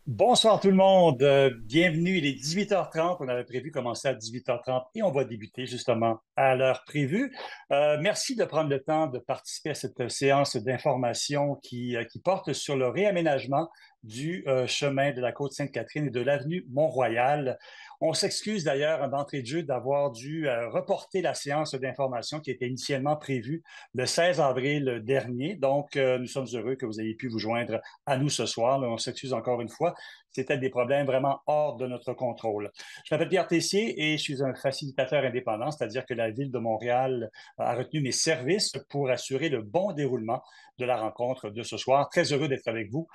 Bonsoir tout le monde. Bienvenue. Il est 18h30. On avait prévu commencer à 18h30 et on va débuter justement à l'heure prévue. Merci de prendre le temps de participer à cette séance d'information qui porte sur le réaménagement du chemin de la côte Sainte-Catherine et de l'avenue Mont-Royal. On s'excuse d'ailleurs d'entrée de jeu d'avoir dû reporter la séance d'information qui était initialement prévue le 16 avril dernier. Donc, nous sommes heureux que vous ayez pu vous joindre à nous ce soir. Là, on s'excuse encore une fois. C'était des problèmes vraiment hors de notre contrôle. Je m'appelle Pierre Tessier et je suis un facilitateur indépendant, c'est-à-dire que la Ville de Montréal a retenu mes services pour assurer le bon déroulement de la rencontre de ce soir. Très heureux d'être avec vous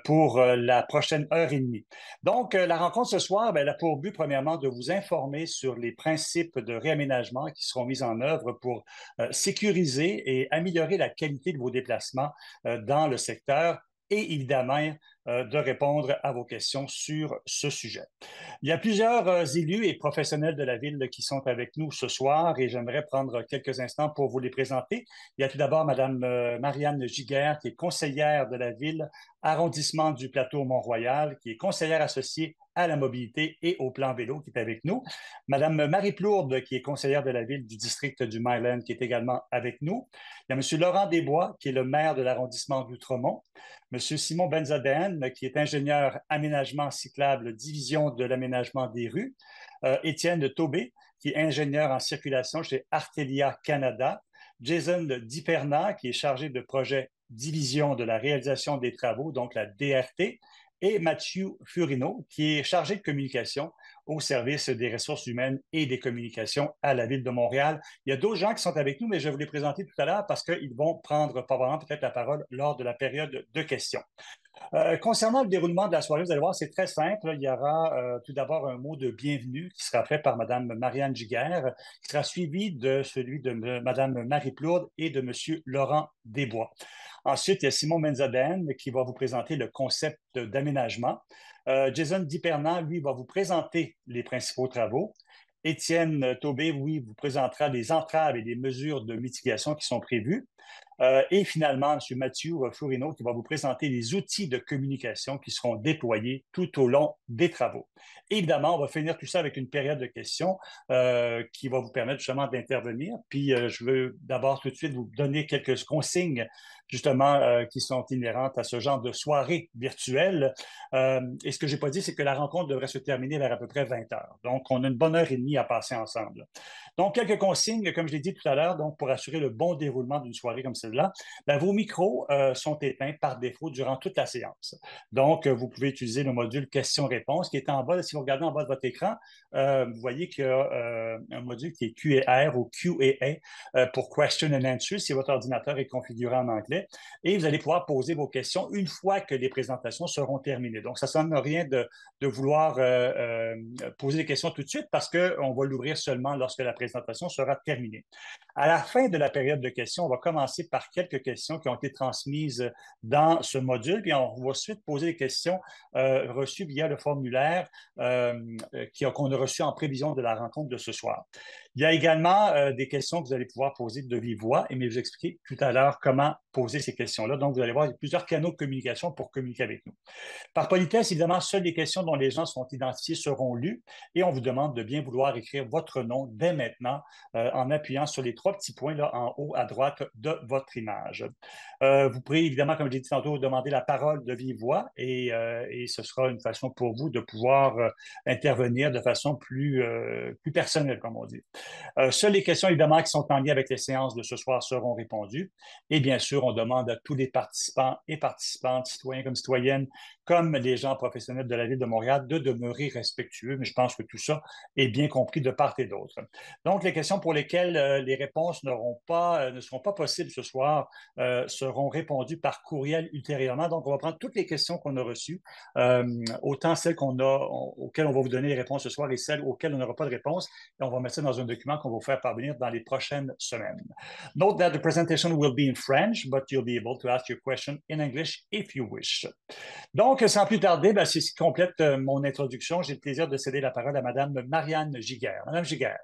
pour la prochaine heure et demie. Donc, la rencontre ce soir, ben, elle a pour but, premièrement, de vous informer sur les principes de réaménagement qui seront mis en œuvre pour sécuriser et améliorer la qualité de vos déplacements dans le secteur et évidemment de répondre à vos questions sur ce sujet. Il y a plusieurs élus et professionnels de la ville qui sont avec nous ce soir et j'aimerais prendre quelques instants pour vous les présenter. Il y a tout d'abord Madame Marianne Giguère, qui est conseillère de la ville, arrondissement du plateau Mont-Royal, qui est conseillère associée à la mobilité et au plan vélo, qui est avec nous. Madame Marie Plourde, qui est conseillère de la ville du district du Myland, qui est également avec nous. Il y a Monsieur Laurent Desbois, qui est le maire de l'arrondissement d'Outremont. Monsieur Simon Benzaden, qui est ingénieur aménagement cyclable, division de l'aménagement des rues. Étienne Taubé, qui est ingénieur en circulation chez Artelia Canada. Jason Diperna, qui est chargé de projet division de la réalisation des travaux, donc la DRT, et Mathieu Furino, qui est chargé de communication au service des ressources humaines et des communications à la Ville de Montréal. Il y a d'autres gens qui sont avec nous, mais je vais vous les présenter tout à l'heure parce qu'ils vont prendre probablement peut-être la parole lors de la période de questions. Concernant le déroulement de la soirée, vous allez voir, c'est très simple. Il y aura tout d'abord un mot de bienvenue qui sera fait par Mme Marianne Giguère, qui sera suivi de celui de Mme Marie Plourde et de M. Laurent Desbois. Ensuite, il y a Simon Benzaden qui va vous présenter le concept d'aménagement. Jason Dipernan, lui, va vous présenter les principaux travaux. Étienne Taubé, oui, vous présentera les entraves et les mesures de mitigation qui sont prévues. Et finalement, M. Mathieu Fourino qui va vous présenter les outils de communication qui seront déployés tout au long des travaux. Évidemment, on va finir tout ça avec une période de questions qui va vous permettre justement d'intervenir. Puis, je veux d'abord tout de suite vous donner quelques consignes justement qui sont inhérentes à ce genre de soirée virtuelle. Et ce que je n'ai pas dit, c'est que la rencontre devrait se terminer vers à peu près 20 heures. Donc, on a une bonne heure et demie à passer ensemble. Donc, quelques consignes, comme je l'ai dit tout à l'heure, donc pour assurer le bon déroulement d'une soirée comme celle-là, ben, vos micros sont éteints par défaut durant toute la séance. Donc, vous pouvez utiliser le module questions-réponses qui est en bas. Si vous regardez en bas de votre écran, vous voyez qu'il y a un module qui est Q&R ou Q&A pour Question and Answer si votre ordinateur est configuré en anglais. Et vous allez pouvoir poser vos questions une fois que les présentations seront terminées. Donc, ça ne sonne rien de vouloir poser des questions tout de suite parce qu'on va l'ouvrir seulement lorsque la présentation sera terminée. À la fin de la période de questions, on va commencer par quelques questions qui ont été transmises dans ce module, puis on va ensuite poser des questions reçues via le formulaire qu'on a reçu en prévision de la rencontre de ce soir. Il y a également des questions que vous allez pouvoir poser de vive voix, et je vais vous expliquer tout à l'heure comment poser ces questions-là. Donc, vous allez voir, il y a plusieurs canaux de communication pour communiquer avec nous. Par politesse, évidemment, seules les questions dont les gens sont identifiés seront lues et on vous demande de bien vouloir écrire votre nom dès maintenant en appuyant sur les trois petits points là, en haut à droite de votre image. Vous pourrez évidemment, comme je l'ai dit tantôt, demander la parole de vive voix et ce sera une façon pour vous de pouvoir intervenir de façon plus personnelle, comme on dit. Seules les questions, évidemment, qui sont en lien avec les séances de ce soir seront répondues. Et bien sûr, on demande à tous les participants et participantes, citoyens comme citoyennes, comme les gens professionnels de la Ville de Montréal, de demeurer respectueux. Mais je pense que tout ça est bien compris de part et d'autre. Donc, les questions pour lesquelles les réponses ne seront pas possibles ce soir seront répondues par courriel ultérieurement. Donc, on va prendre toutes les questions qu'on a reçues, autant celles auxquelles on va vous donner les réponses ce soir et celles auxquelles on n'aura pas de réponse. Et on va mettre ça dans un document qu'on va vous faire parvenir dans les prochaines semaines. Note that the presentation will be in French, but you'll be able to ask your question in English if you wish. Donc, sans plus tarder, ben, c'est ce qui complète mon introduction. J'ai le plaisir de céder la parole à Mme Marianne Giguère. Madame Giguère.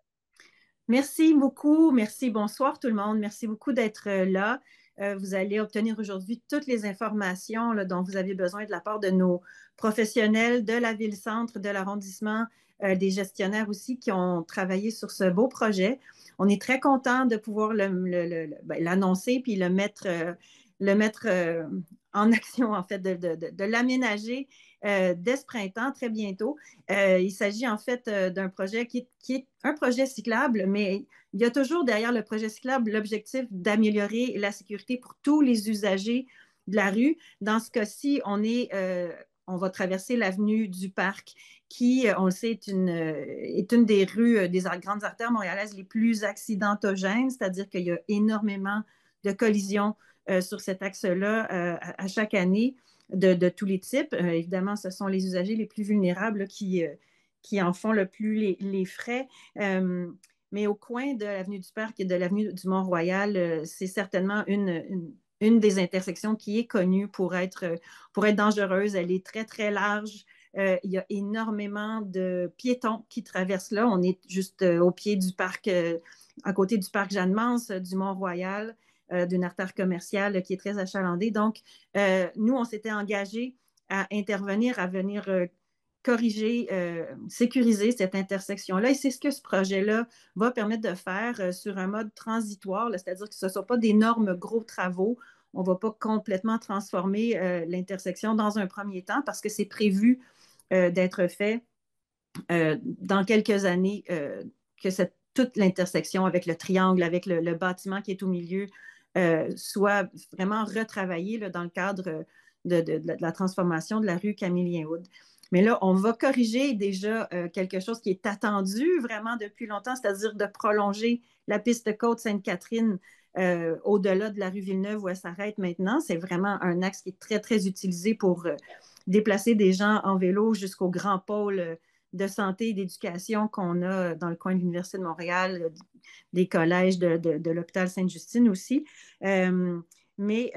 Merci beaucoup. Merci. Bonsoir tout le monde. Merci beaucoup d'être là. Vous allez obtenir aujourd'hui toutes les informations là, dont vous avez besoin de la part de nos professionnels de la ville-centre, de l'arrondissement, des gestionnaires aussi qui ont travaillé sur ce beau projet. On est très content de pouvoir l'annoncer puis le mettre en action, en fait, de l'aménager dès ce printemps, très bientôt. Il s'agit en fait d'un projet qui est un projet cyclable, mais il y a toujours derrière le projet cyclable l'objectif d'améliorer la sécurité pour tous les usagers de la rue. Dans ce cas-ci, on va traverser l'avenue du Parc, qui, on le sait, est une des rues, des grandes artères montréalaises les plus accidentogènes, c'est-à-dire qu'il y a énormément de collisions sur cet axe-là à chaque année de tous les types. Évidemment, ce sont les usagers les plus vulnérables là, qui en font le plus les frais. Mais au coin de l'avenue du Parc et de l'avenue du Mont-Royal, c'est certainement une des intersections qui est connue pour être dangereuse. Elle est très, très large. Il y a énormément de piétons qui traversent là. On est juste au pied du parc, à côté du parc Jeanne-Mance, du Mont-Royal, d'une artère commerciale qui est très achalandée. Donc, nous, on s'était engagés à intervenir, à venir corriger, sécuriser cette intersection-là. Et c'est ce que ce projet-là va permettre de faire sur un mode transitoire, c'est-à-dire que ce ne sont pas d'énormes gros travaux. On ne va pas complètement transformer l'intersection dans un premier temps parce que c'est prévu d'être fait dans quelques années, que toute l'intersection avec le triangle, avec le bâtiment qui est au milieu, soit vraiment retravaillée là, dans le cadre de la transformation de la rue Camille-Lien-Wood. Mais là, on va corriger déjà quelque chose qui est attendu vraiment depuis longtemps, c'est-à-dire de prolonger la piste Côte-Sainte-Catherine au-delà de la rue Villeneuve où elle s'arrête maintenant. C'est vraiment un axe qui est très, très utilisé pour déplacer des gens en vélo jusqu'au grand pôle de santé et d'éducation qu'on a dans le coin de l'Université de Montréal, des collèges de l'hôpital Sainte-Justine aussi. Mais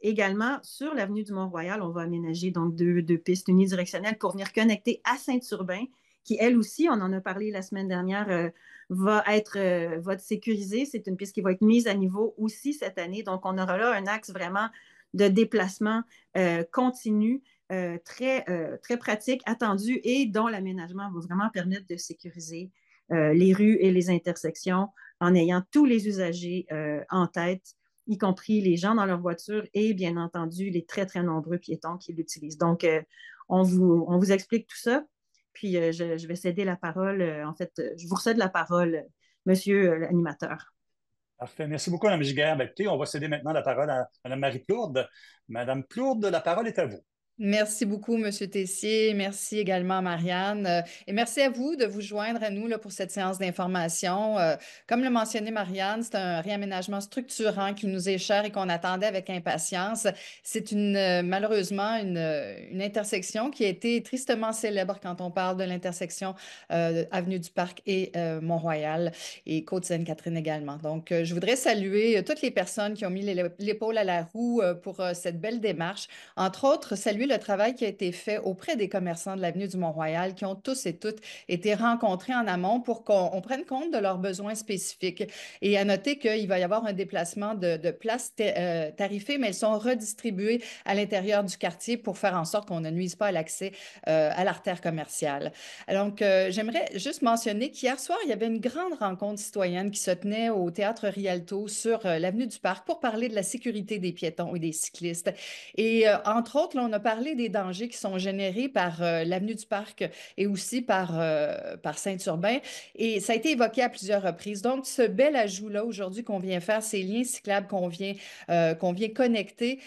également, sur l'avenue du Mont-Royal, on va aménager donc deux pistes unidirectionnelles pour venir connecter à Saint-Urbain, qui, elle aussi, on en a parlé la semaine dernière, va être sécurisée. C'est une piste qui va être mise à niveau aussi cette année. Donc, on aura là un axe vraiment de déplacement continu, très pratique, attendu et dont l'aménagement va vraiment permettre de sécuriser les rues et les intersections en ayant tous les usagers en tête, y compris les gens dans leur voiture et bien entendu les très, très nombreux piétons qui l'utilisent. Donc, on vous explique tout ça. Puis, je vais céder la parole. En fait, je vous recède la parole, monsieur l'animateur. Parfait. Merci beaucoup, Mme Giguère. Ben, écoutez, on va céder maintenant la parole à Mme Marie Plourde. Madame Plourde, la parole est à vous. Merci beaucoup, Monsieur Tessier. Merci également, Marianne. Et merci à vous de vous joindre à nous là, pour cette séance d'information. Comme le mentionnait Marianne, c'est un réaménagement structurant qui nous est cher et qu'on attendait avec impatience. C'est malheureusement une intersection qui a été tristement célèbre quand on parle de l'intersection Avenue du Parc et Mont-Royal et Côte-Sainte-Catherine également. Donc, je voudrais saluer toutes les personnes qui ont mis l'épaule à la roue pour cette belle démarche. Entre autres, saluer le travail qui a été fait auprès des commerçants de l'avenue du Mont-Royal qui ont tous et toutes été rencontrés en amont pour qu'on prenne compte de leurs besoins spécifiques. Et à noter qu'il va y avoir un déplacement de places tarifées, mais elles sont redistribuées à l'intérieur du quartier pour faire en sorte qu'on ne nuise pas à l'accès à l'artère commerciale. Donc, j'aimerais juste mentionner qu'hier soir, il y avait une grande rencontre citoyenne qui se tenait au Théâtre Rialto sur l'avenue du Parc pour parler de la sécurité des piétons et des cyclistes. Et entre autres, là, on a parlé des dangers qui sont générés par l'avenue du Parc et aussi par Saint-Urbain. Et ça a été évoqué à plusieurs reprises. Donc, ce bel ajout-là aujourd'hui qu'on vient faire, ces liens cyclables qu'on vient connecter,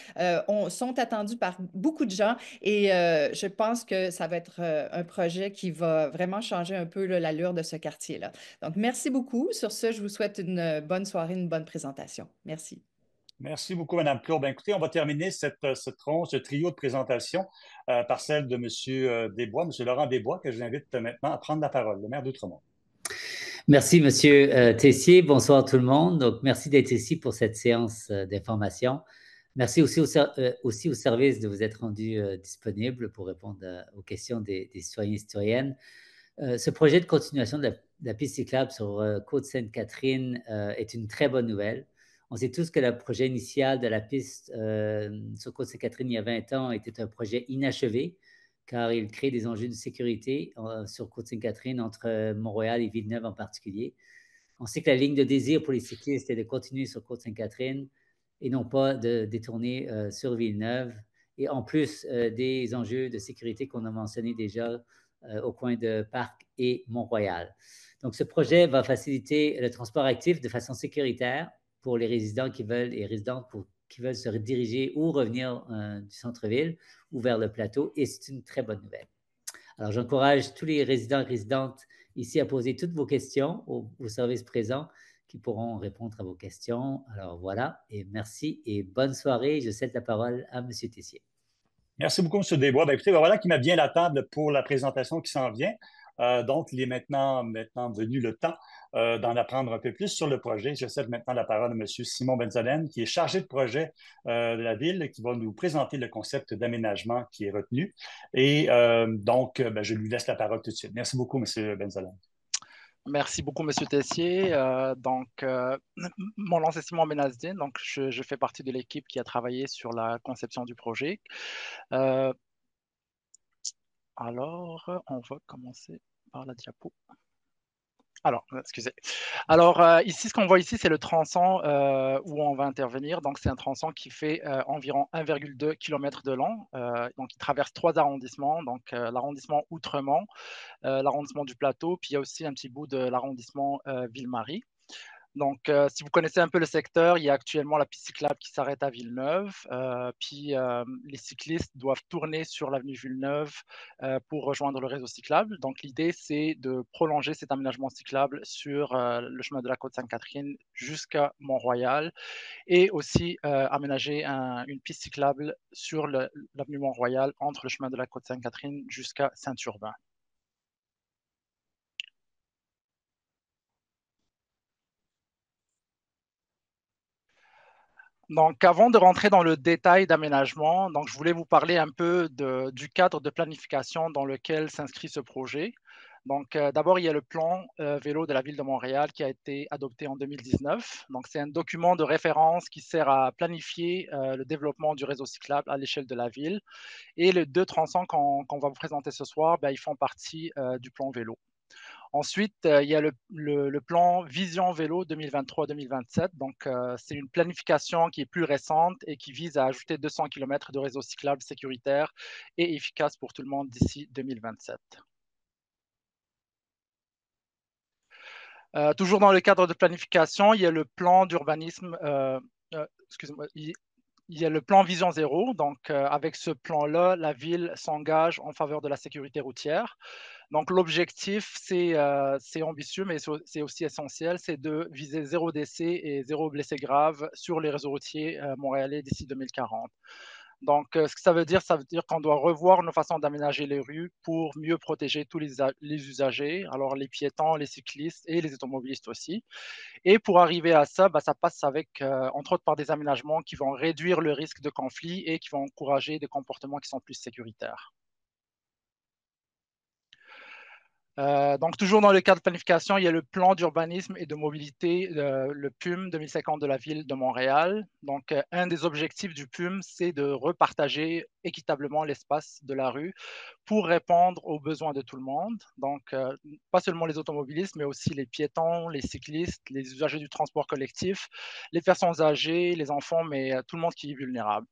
sont attendus par beaucoup de gens. Et je pense que ça va être un projet qui va vraiment changer un peu là, l'allure de ce quartier-là. Donc, merci beaucoup. Sur ce, je vous souhaite une bonne soirée, une bonne présentation. Merci. Merci beaucoup, Mme Plourde. Ben, écoutez, on va terminer ce trio de présentation par celle de M. Desbois, M. Laurent Desbois, que je vous invite maintenant à prendre la parole, le maire d'Outremont. Merci, Monsieur Tessier. Bonsoir tout le monde. Donc, merci d'être ici pour cette séance d'information. Merci aussi au service de vous être rendu disponible pour répondre aux questions des citoyens et citoyennes. Ce projet de continuation de la piste cyclable sur Côte-Sainte-Catherine est une très bonne nouvelle. On sait tous que le projet initial de la piste sur Côte-Sainte-Catherine il y a 20 ans était un projet inachevé, car il crée des enjeux de sécurité sur Côte-Sainte-Catherine, entre Montréal et Villeneuve en particulier. On sait que la ligne de désir pour les cyclistes est de continuer sur Côte-Sainte-Catherine et non pas de détourner sur Villeneuve. Et en plus des enjeux de sécurité qu'on a mentionnés déjà au coin de Parc et Mont-Royal. Donc, ce projet va faciliter le transport actif de façon sécuritaire pour les résidents qui veulent et résidentes qui veulent se rediriger ou revenir du centre-ville ou vers le plateau. Et c'est une très bonne nouvelle. Alors, j'encourage tous les résidents et résidentes ici à poser toutes vos questions aux services présents qui pourront répondre à vos questions. Alors, voilà, et merci et bonne soirée. Je cède la parole à M. Tessier. Merci beaucoup, M. Desbois. Ben, écoutez, voilà qui met bien la table pour la présentation qui s'en vient. Donc, il est maintenant venu le temps d'en apprendre un peu plus sur le projet. Je cède maintenant la parole à M. Simon Benzolen, qui est chargé de projet de la Ville, qui va nous présenter le concept d'aménagement qui est retenu. Et donc, je lui laisse la parole tout de suite. Merci beaucoup, M. Benzolen. Merci beaucoup, M. Tessier. Mon nom, c'est Simon Benazdine. Donc, je fais partie de l'équipe qui a travaillé sur la conception du projet. Alors, on va commencer par la diapo. Alors, excusez. Alors, ici, ce qu'on voit ici, c'est le tronçon où on va intervenir. Donc, c'est un tronçon qui fait environ 1,2 km de long. Donc, il traverse 3 arrondissements. Donc, l'arrondissement Outremont, l'arrondissement du Plateau, puis il y a aussi un petit bout de l'arrondissement Ville-Marie. Donc, si vous connaissez un peu le secteur, il y a actuellement la piste cyclable qui s'arrête à Villeneuve. Puis, les cyclistes doivent tourner sur l'avenue Villeneuve pour rejoindre le réseau cyclable. Donc, l'idée, c'est de prolonger cet aménagement cyclable sur le chemin de la Côte-Sainte-Catherine jusqu'à Mont-Royal et aussi aménager une piste cyclable sur l'avenue Mont-Royal entre le chemin de la Côte-Sainte-Catherine jusqu'à Saint-Urbain. Donc, avant de rentrer dans le détail d'aménagement, donc je voulais vous parler un peu du cadre de planification dans lequel s'inscrit ce projet. Donc, d'abord, il y a le plan vélo de la Ville de Montréal qui a été adopté en 2019. Donc, c'est un document de référence qui sert à planifier le développement du réseau cyclable à l'échelle de la ville. Et les 2 tronçons qu'on va vous présenter ce soir, ils font partie du plan vélo. Ensuite, il y a le plan Vision Vélo 2023-2027. Donc, c'est une planification qui est plus récente et qui vise à ajouter 200 km de réseau cyclable sécuritaire et efficace pour tout le monde d'ici 2027. Toujours dans le cadre de planification, il y a le plan d'urbanisme, excusez-moi, il y a le plan Vision Zéro. Donc, avec ce plan-là, la ville s'engage en faveur de la sécurité routière. Donc, l'objectif, c'est ambitieux, mais c'est aussi essentiel, c'est de viser 0 décès et 0 blessés graves sur les réseaux routiers montréalais d'ici 2040. Donc, ce que ça veut dire qu'on doit revoir nos façons d'aménager les rues pour mieux protéger tous les usagers, alors les piétons, les cyclistes et les automobilistes aussi. Et pour arriver à ça, ça passe avec, entre autres, par des aménagements qui vont réduire le risque de conflit et qui vont encourager des comportements qui sont plus sécuritaires. Donc, toujours dans le cadre de planification, il y a le plan d'urbanisme et de mobilité, le PUM 2050 de la Ville de Montréal. Donc, un des objectifs du PUM, c'est de repartager équitablement l'espace de la rue pour répondre aux besoins de tout le monde. Donc, pas seulement les automobilistes, mais aussi les piétons, les cyclistes, les usagers du transport collectif, les personnes âgées, les enfants, mais tout le monde qui est vulnérable.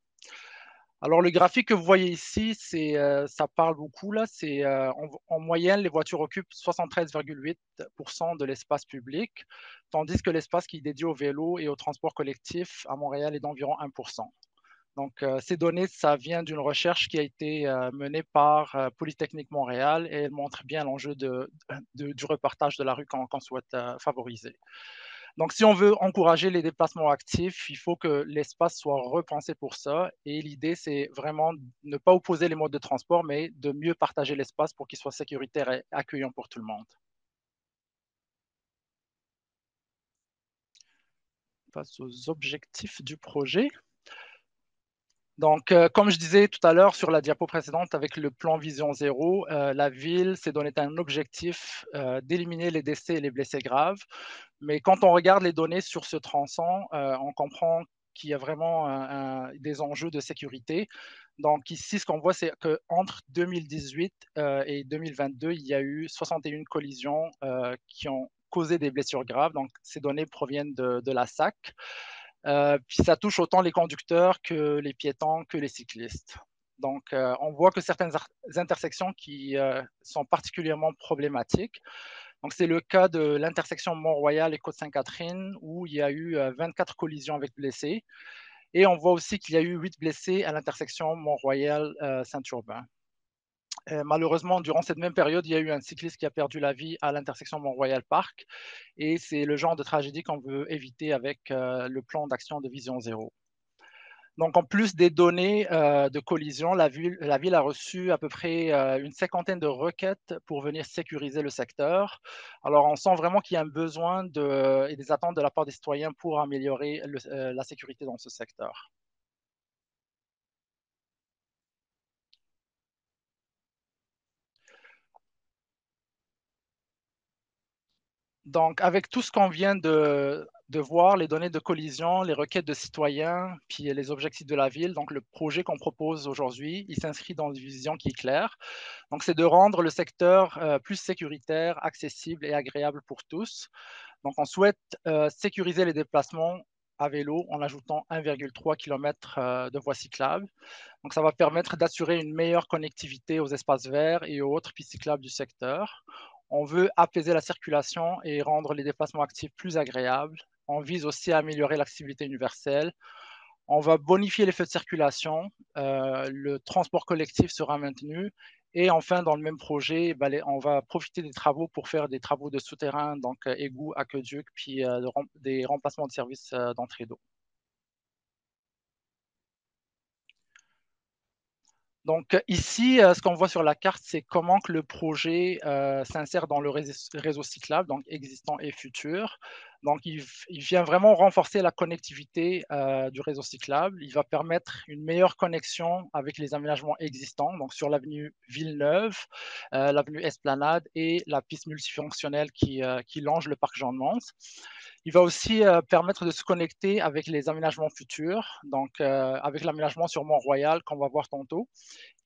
Alors, le graphique que vous voyez ici, ça parle beaucoup. Là. En moyenne, les voitures occupent 73,8% de l'espace public, tandis que l'espace qui est dédié au vélo et au transport collectif à Montréal est d'environ 1%. Donc, ces données, ça vient d'une recherche qui a été menée par Polytechnique Montréal et elle montre bien l'enjeu du repartage de la rue qu'on souhaite favoriser. Donc, si on veut encourager les déplacements actifs, il faut que l'espace soit repensé pour ça. Et l'idée, c'est vraiment ne pas opposer les modes de transport, mais de mieux partager l'espace pour qu'il soit sécuritaire et accueillant pour tout le monde. Face aux objectifs du projet. Donc, comme je disais tout à l'heure sur la diapo précédente avec le plan Vision Zéro, la ville s'est donné un objectif d'éliminer les décès et les blessés graves. Mais quand on regarde les données sur ce tronçon, on comprend qu'il y a vraiment des enjeux de sécurité. Donc ici, ce qu'on voit, c'est qu'entre 2018 et 2022, il y a eu 61 collisions qui ont causé des blessures graves. Donc ces données proviennent de la SAC. Puis ça touche autant les conducteurs que les piétons, que les cyclistes. Donc on voit que certaines intersections qui sont particulièrement problématiques. Donc, c'est le cas de l'intersection Mont-Royal et Côte-Sainte-Catherine où il y a eu 24 collisions avec blessés. Et on voit aussi qu'il y a eu 8 blessés à l'intersection Mont-Royal-Saint-Urbain. Malheureusement, durant cette même période, il y a eu un cycliste qui a perdu la vie à l'intersection Mont-Royal Park. Et c'est le genre de tragédie qu'on veut éviter avec le plan d'action de Vision Zéro. Donc, en plus des données de collision, la ville a reçu à peu près une cinquantaine de requêtes pour venir sécuriser le secteur. Alors, on sent vraiment qu'il y a un besoin et des attentes de la part des citoyens pour améliorer la sécurité dans ce secteur. Donc, avec tout ce qu'on vient de voir, les données de collision, les requêtes de citoyens, puis les objectifs de la ville, donc le projet qu'on propose aujourd'hui, il s'inscrit dans une vision qui est claire. Donc, c'est de rendre le secteur plus sécuritaire, accessible et agréable pour tous. Donc, on souhaite sécuriser les déplacements à vélo en ajoutant 1,3 km de voies cyclables. Donc, ça va permettre d'assurer une meilleure connectivité aux espaces verts et aux autres pistes cyclables du secteur. On veut apaiser la circulation et rendre les déplacements actifs plus agréables. On vise aussi à améliorer l'accessibilité universelle. On va bonifier les feux de circulation. Le transport collectif sera maintenu. Et enfin, dans le même projet, on va profiter des travaux pour faire des travaux de souterrain, donc égouts, aqueducs, puis des remplacements de services d'entrée d'eau. Donc ici, ce qu'on voit sur la carte, c'est comment que le projet s'insère dans le réseau cyclable, donc existant et futur. Donc il vient vraiment renforcer la connectivité du réseau cyclable. Il va permettre une meilleure connexion avec les aménagements existants, donc sur l'avenue Villeneuve, l'avenue Esplanade et la piste multifonctionnelle qui longe le parc Jean-de-Mance. Il va aussi permettre de se connecter avec les aménagements futurs, donc avec l'aménagement sur Mont-Royal qu'on va voir tantôt,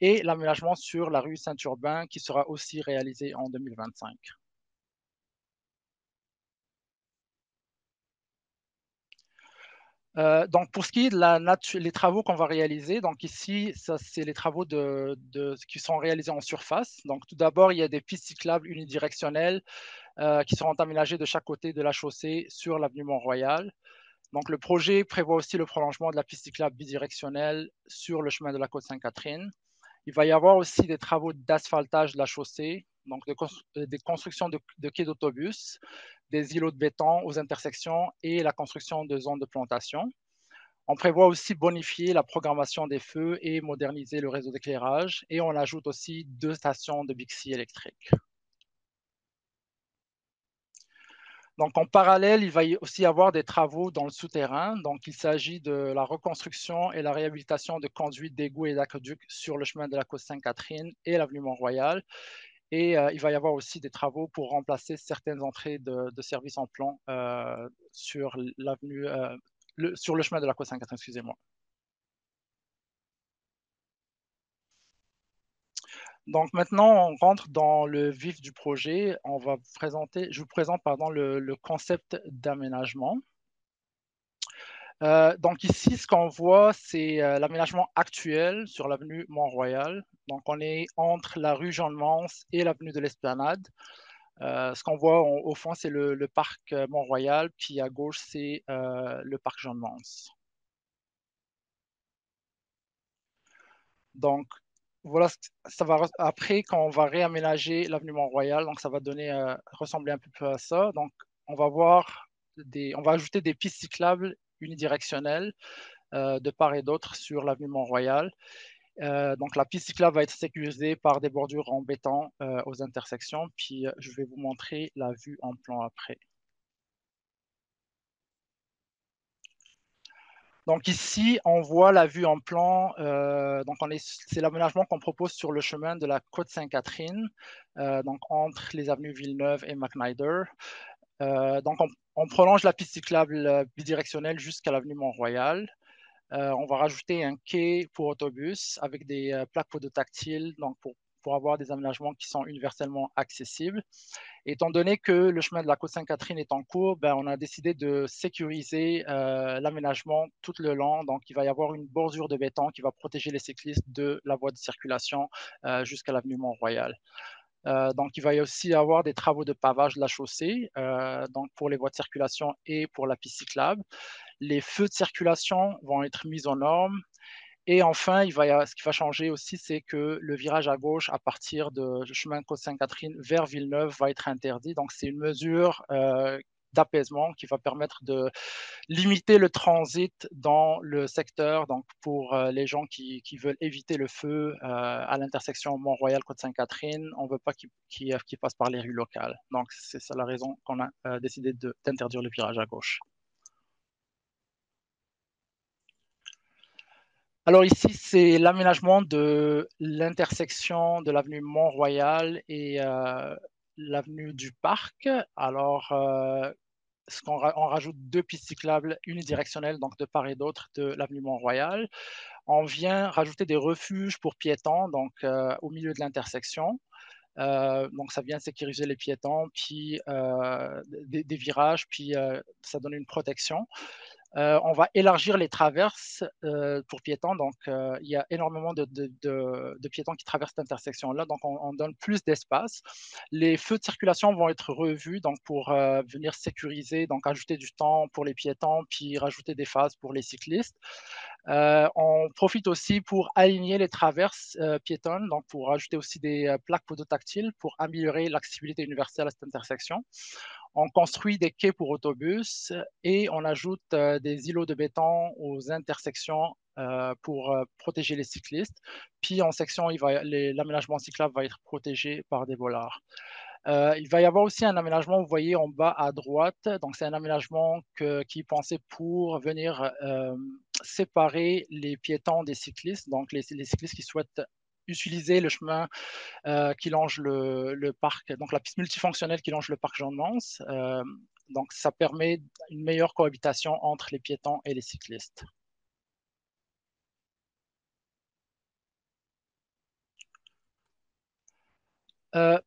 et l'aménagement sur la rue Saint-Urbain qui sera aussi réalisé en 2025. Donc pour ce qui est de les travaux qu'on va réaliser, donc ici, ça c'est les travaux qui sont réalisés en surface. Donc tout d'abord, il y a des pistes cyclables unidirectionnelles qui seront aménagées de chaque côté de la chaussée sur l'avenue Mont-Royal. Donc le projet prévoit aussi le prolongement de la piste cyclable bidirectionnelle sur le chemin de la Côte-Sainte-Catherine. Il va y avoir aussi des travaux d'asphaltage de la chaussée, donc des constructions de quais d'autobus, des îlots de béton aux intersections et la construction de zones de plantation. On prévoit aussi bonifier la programmation des feux et moderniser le réseau d'éclairage. Et on ajoute aussi 2 stations de Bixi électriques. Donc, en parallèle, il va aussi y avoir des travaux dans le souterrain. Donc, il s'agit de la reconstruction et la réhabilitation de conduites d'égouts et d'aqueducs sur le chemin de la Côte-Sainte-Catherine et l'avenue Mont-Royal. Et il va y avoir aussi des travaux pour remplacer certaines entrées de services en plan sur l'avenue, sur le chemin de la Côte-Sainte-Catherine, excusez-moi. Donc maintenant, on rentre dans le vif du projet. Je vous présente le concept d'aménagement. Donc ici, ce qu'on voit, c'est l'aménagement actuel sur l'avenue Mont-Royal. Donc on est entre la rue Jean-de-Mance et l'avenue de l'Esplanade. Ce qu'on voit au fond, c'est le parc Mont-Royal, puis à gauche, c'est le parc Jean-de-Mance. Donc voilà, après, quand on va réaménager l'avenue Mont-Royal, donc ça va ressembler un peu à ça. Donc on va ajouter des pistes cyclables unidirectionnelles de part et d'autre sur l'avenue Mont-Royal. Donc la piste cyclable va être sécurisée par des bordures en béton aux intersections. Puis je vais vous montrer la vue en plan après. Donc ici, on voit la vue en plan. C'est l'aménagement qu'on propose sur le chemin de la Côte-Sainte-Catherine, donc entre les avenues Villeneuve et McNider. Donc on prolonge la piste cyclable bidirectionnelle jusqu'à l'avenue Mont-Royal. On va rajouter un quai pour autobus avec des plaques podotactiles, donc pour avoir des aménagements qui sont universellement accessibles. Étant donné que le chemin de la Côte-Sainte-Catherine est en cours, on a décidé de sécuriser l'aménagement tout le long. Donc, il va y avoir une bordure de béton qui va protéger les cyclistes de la voie de circulation jusqu'à l'avenue Mont-Royal. Donc, il va y aussi avoir des travaux de pavage de la chaussée, donc pour les voies de circulation et pour la piste cyclable. Les feux de circulation vont être mis aux normes. Et enfin, ce qui va changer aussi, c'est que le virage à gauche à partir du chemin Côte-Sainte-Catherine vers Villeneuve va être interdit. Donc, c'est une mesure d'apaisement qui va permettre de limiter le transit dans le secteur. Donc, pour les gens qui veulent éviter le feu à l'intersection Mont-Royal-Côte-Sainte-Catherine, on ne veut pas qu'ils passent par les rues locales. Donc, c'est ça la raison qu'on a décidé d'interdire le virage à gauche. Alors ici, c'est l'aménagement de l'intersection de l'avenue Mont-Royal et l'avenue du Parc. Alors, on rajoute 2 pistes cyclables unidirectionnelles, donc de part et d'autre de l'avenue Mont-Royal. On vient rajouter des refuges pour piétons, donc au milieu de l'intersection. Donc, ça vient sécuriser les piétons, puis des virages, puis ça donne une protection. On va élargir les traverses pour piétons. Donc, il y a énormément de piétons qui traversent cette intersection-là. Donc, on donne plus d'espace. Les feux de circulation vont être revus donc, pour venir sécuriser, donc ajouter du temps pour les piétons, puis rajouter des phases pour les cyclistes. On profite aussi pour aligner les traverses piétonnes, donc pour ajouter aussi des plaques podotactiles pour améliorer l'accessibilité universelle à cette intersection. On construit des quais pour autobus et on ajoute des îlots de béton aux intersections pour protéger les cyclistes. Puis en section, l'aménagement cyclable va être protégé par des bollards. Il va y avoir aussi un aménagement, vous voyez en bas à droite. Donc, c'est un aménagement qui est pensé pour venir séparer les piétons des cyclistes. Donc, les cyclistes qui souhaitent utiliser le chemin qui longe le parc, donc la piste multifonctionnelle qui longe le parc Jean-de-Mance. Donc, ça permet une meilleure cohabitation entre les piétons et les cyclistes.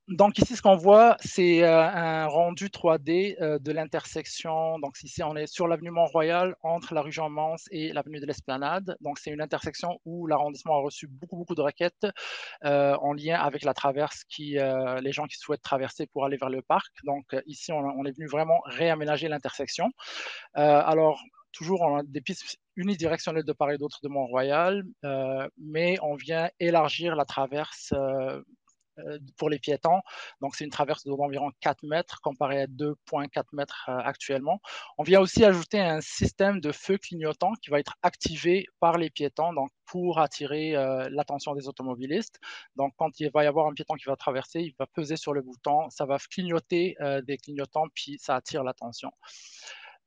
Donc ici, ce qu'on voit, c'est un rendu 3D de l'intersection. Donc ici, on est sur l'avenue Mont-Royal, entre la rue Jean-Mance et l'avenue de l'Esplanade. Donc c'est une intersection où l'arrondissement a reçu beaucoup de requêtes en lien avec la traverse les gens qui souhaitent traverser pour aller vers le parc. Donc ici, on est venu vraiment réaménager l'intersection. Alors, toujours, on a des pistes unidirectionnelles de part et d'autre de Mont-Royal, mais on vient élargir la traverse pour les piétons. Donc, c'est une traverse d'environ 4 mètres comparé à 2,4 mètres actuellement. On vient aussi ajouter un système de feu clignotant qui va être activé par les piétons donc, pour attirer l'attention des automobilistes. Donc, quand il va y avoir un piéton qui va traverser, il va peser sur le bouton, ça va clignoter des clignotants, puis ça attire l'attention.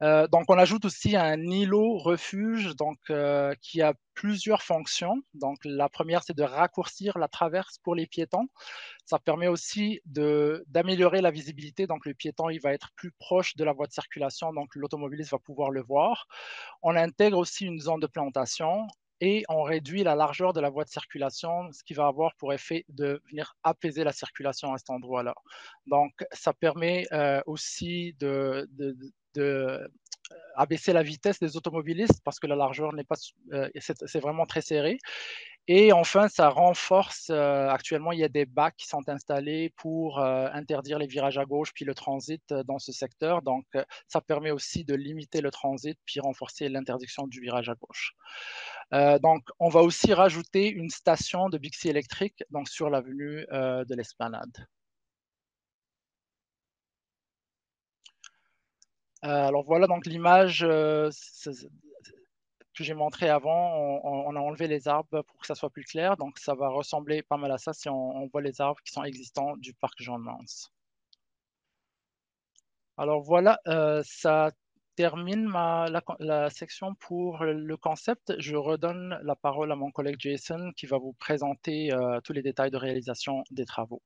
Donc, on ajoute aussi un îlot refuge donc, qui a plusieurs fonctions. Donc, la première, c'est de raccourcir la traverse pour les piétons. Ça permet aussi d'améliorer la visibilité. Donc, le piéton, il va être plus proche de la voie de circulation. Donc, l'automobiliste va pouvoir le voir. On intègre aussi une zone de plantation et on réduit la largeur de la voie de circulation, ce qui va avoir pour effet de venir apaiser la circulation à cet endroit-là. Donc, ça permet aussi abaisser la vitesse des automobilistes parce que la largeur n'est pas, c'est vraiment très serré. Et enfin, ça renforce, actuellement, il y a des bacs qui sont installés pour interdire les virages à gauche puis le transit dans ce secteur. Donc, ça permet aussi de limiter le transit puis renforcer l'interdiction du virage à gauche. Donc, on va aussi rajouter une station de Bixi électrique donc, sur l'avenue de l'Esplanade. Alors voilà donc l'image que j'ai montré avant. On a enlevé les arbres pour que ça soit plus clair. Donc ça va ressembler pas mal à ça si on voit les arbres qui sont existants du parc Jean-de-Mance. Alors voilà, ça termine la section pour le concept. Je redonne la parole à mon collègue Jason qui va vous présenter tous les détails de réalisation des travaux.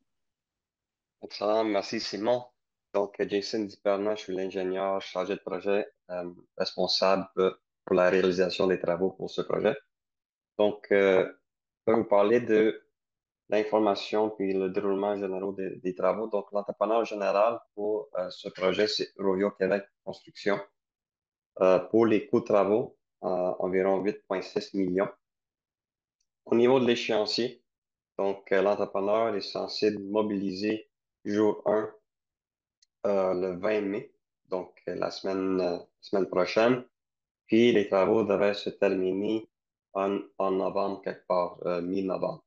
Excellent, merci Simon. Donc, Jason Diperna, je suis l'ingénieur chargé de projet responsable pour la réalisation des travaux pour ce projet. Donc, je vais vous parler de l'information puis le déroulement général des travaux. Donc, l'entrepreneur général pour ce projet, c'est Rovio Québec Construction. Pour les coûts de travaux, environ 8,6 millions. Au niveau de l'échéancier, donc l'entrepreneur est censé mobiliser jour 1 le 20 mai, donc la semaine prochaine. Puis les travaux devraient se terminer en novembre quelque part, mi-novembre.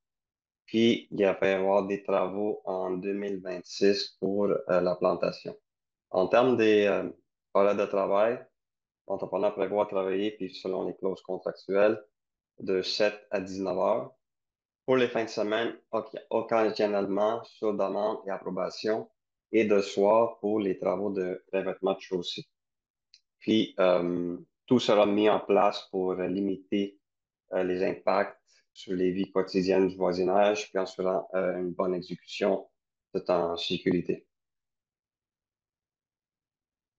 Puis il va y avoir des travaux en 2026 pour la plantation. En termes des horaires de travail, l'entrepreneur prévoit travailler, puis selon les clauses contractuelles, de 7 à 19 heures. Pour les fins de semaine, occasionnellement, sur demande et approbation, et de soir pour les travaux de revêtement de chaussée. Puis, tout sera mis en place pour limiter les impacts sur les vies quotidiennes du voisinage, puis en assurant une bonne exécution tout en sécurité.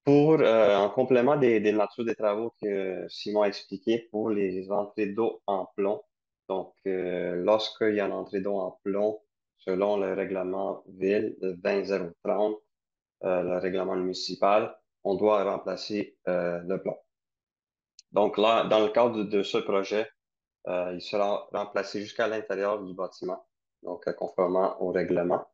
En complément des natures des travaux que Simon a expliqué pour les entrées d'eau en plomb, donc lorsqu'il y a une entrée d'eau en plomb, selon le règlement ville de 20030, le règlement municipal, on doit remplacer le plomb. Donc là, dans le cadre de ce projet, il sera remplacé jusqu'à l'intérieur du bâtiment, donc conformément au règlement.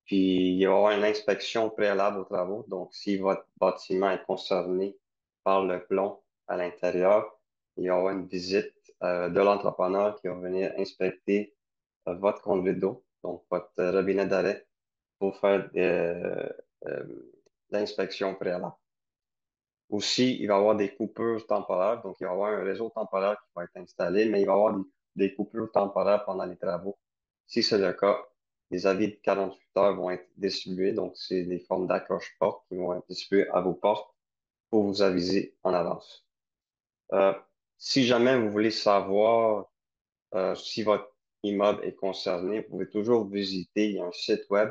Puis, il va y avoir une inspection préalable aux travaux. Donc, si votre bâtiment est concerné par le plomb à l'intérieur, il va y avoir une visite de l'entrepreneur qui va venir inspecter votre conduite d'eau, donc votre robinet d'arrêt, pour faire l'inspection préalable. Aussi, il va y avoir des coupures temporaires. Donc, il va y avoir un réseau temporaire qui va être installé, mais il va y avoir des coupures temporaires pendant les travaux. Si c'est le cas, les avis de 48 heures vont être distribués. Donc, c'est des formes d'accroche-porte qui vont être distribuées à vos portes pour vous aviser en avance. Euh, Si jamais vous voulez savoir si votre immeuble est concerné, vous pouvez toujours visiter. Il y a un site web.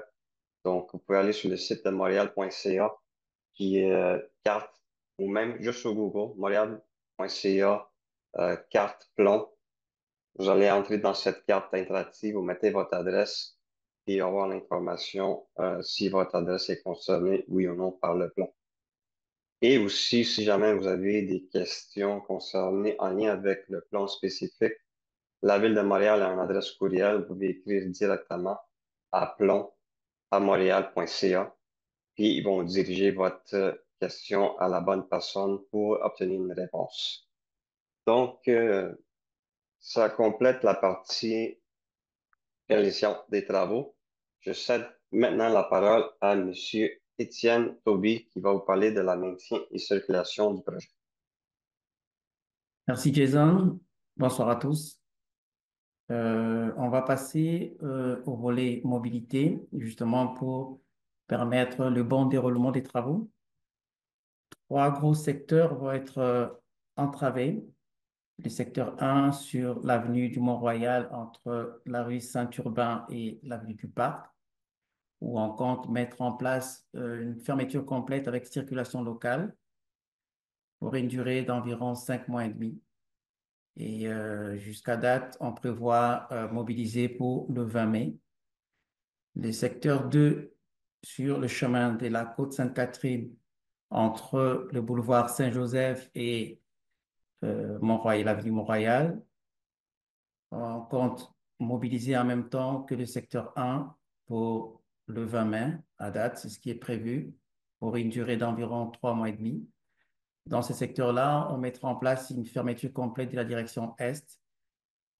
Donc, vous pouvez aller sur le site de montréal.ca qui est carte, ou même juste sur Google, montréal.ca, carte plomb. Vous allez entrer dans cette carte interactive, vous mettez votre adresse et avoir l'information si votre adresse est concernée, oui ou non, par le plomb. Et aussi, si jamais vous avez des questions concernées en lien avec le plomb spécifique, la Ville de Montréal a une adresse courriel, vous pouvez écrire directement à plomb@montréal.ca. Puis ils vont diriger votre question à la bonne personne pour obtenir une réponse. Donc, ça complète la partie réalisation des travaux. Je cède maintenant la parole à Monsieur Étienne Toby qui va vous parler de la maintien et circulation du projet. Merci Jason. Bonsoir à tous. On va passer au volet mobilité, justement pour permettre le bon déroulement des travaux. Trois gros secteurs vont être entravés. Le secteur 1 sur l'avenue du Mont-Royal entre la rue Saint-Urbain et l'avenue du Parc, où on compte mettre en place une fermeture complète avec circulation locale pour une durée d'environ 5 mois et demi. Et jusqu'à date, on prévoit mobiliser pour le 20 mai. Le secteur 2 sur le chemin de la côte Sainte-Catherine entre le boulevard Saint-Joseph et Mont-Royal, l'avenue Mont-Royal. On compte mobiliser en même temps que le secteur 1 pour le 20 mai à date, c'est ce qui est prévu pour une durée d'environ 3 mois et demi. Dans ce secteur-là, on mettra en place une fermeture complète de la direction Est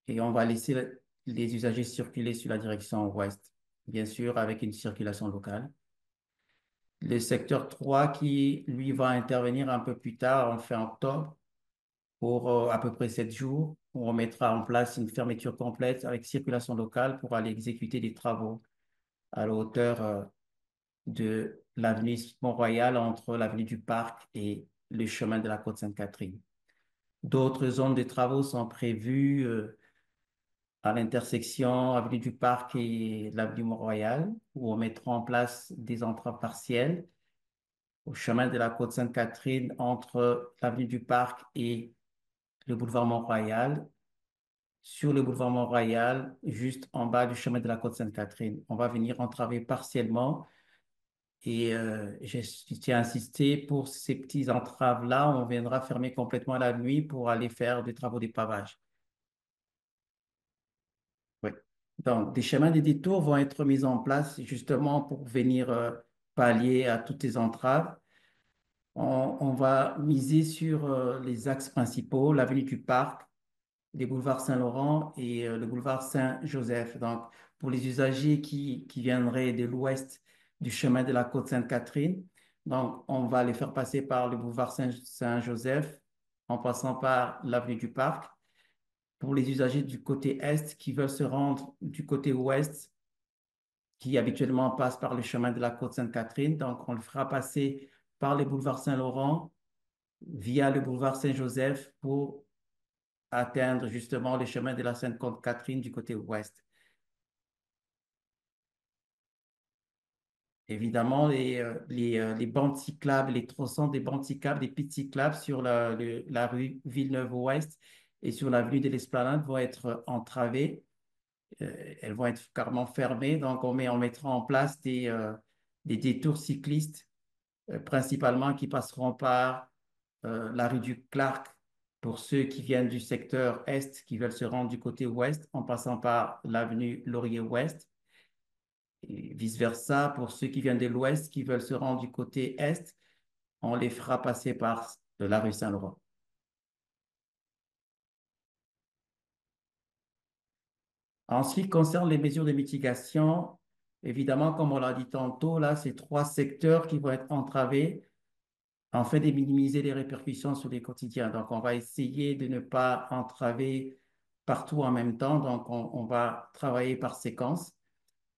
et on va laisser les usagers circuler sur la direction ouest, bien sûr avec une circulation locale. Le secteur 3 qui, lui, va intervenir un peu plus tard, en fin octobre, pour à peu près 7 jours, où on mettra en place une fermeture complète avec circulation locale pour aller exécuter des travaux à la hauteur de l'avenue Mont-Royal entre l'avenue du Parc et le chemin de la côte Sainte-Catherine. D'autres zones de travaux sont prévues à l'intersection avenue du Parc et l'avenue Mont-Royal, où on mettra en place des entraves partielles au chemin de la Côte-Sainte-Catherine entre l'avenue du Parc et le boulevard Mont-Royal. Sur le boulevard Mont-Royal, juste en bas du chemin de la Côte-Sainte-Catherine. On va venir entraver partiellement et je tiens à insister pour ces petits entraves-là, on viendra fermer complètement la nuit pour aller faire des travaux de pavage. Oui. Donc, des chemins de détour vont être mis en place justement pour venir pallier à toutes les entraves. On va miser sur les axes principaux, l'avenue du Parc, les boulevards Saint-Laurent et le boulevard Saint-Joseph. Donc, pour les usagers qui viendraient de l'ouest du chemin de la Côte-Sainte-Catherine, donc on va les faire passer par le boulevard Saint-Joseph en passant par l'avenue du Parc. Pour les usagers du côté est qui veulent se rendre du côté ouest, qui habituellement passent par le chemin de la Côte-Sainte-Catherine, donc on le fera passer par le boulevard Saint-Laurent via le boulevard Saint-Joseph pour atteindre justement le chemin de la Sainte-Catherine du côté ouest. Évidemment, les bandes cyclables, les tronçons des bandes cyclables, des pistes cyclables sur la rue Villeneuve-Ouest et sur l'avenue de l'Esplanade vont être entravées. Elles vont être carrément fermées. Donc, on mettra en place des détours cyclistes, principalement qui passeront par la rue du Clark pour ceux qui viennent du secteur est, qui veulent se rendre du côté ouest, en passant par l'avenue Laurier-Ouest. Et vice-versa, pour ceux qui viennent de l'ouest, qui veulent se rendre du côté est, on les fera passer par la rue Saint-Laurent. En ce qui concerne les mesures de mitigation, évidemment, comme on l'a dit tantôt, là, c'est 3 secteurs qui vont être entravés afin de minimiser les répercussions sur les quotidiens. Donc, on va essayer de ne pas entraver partout en même temps. Donc, on va travailler par séquence.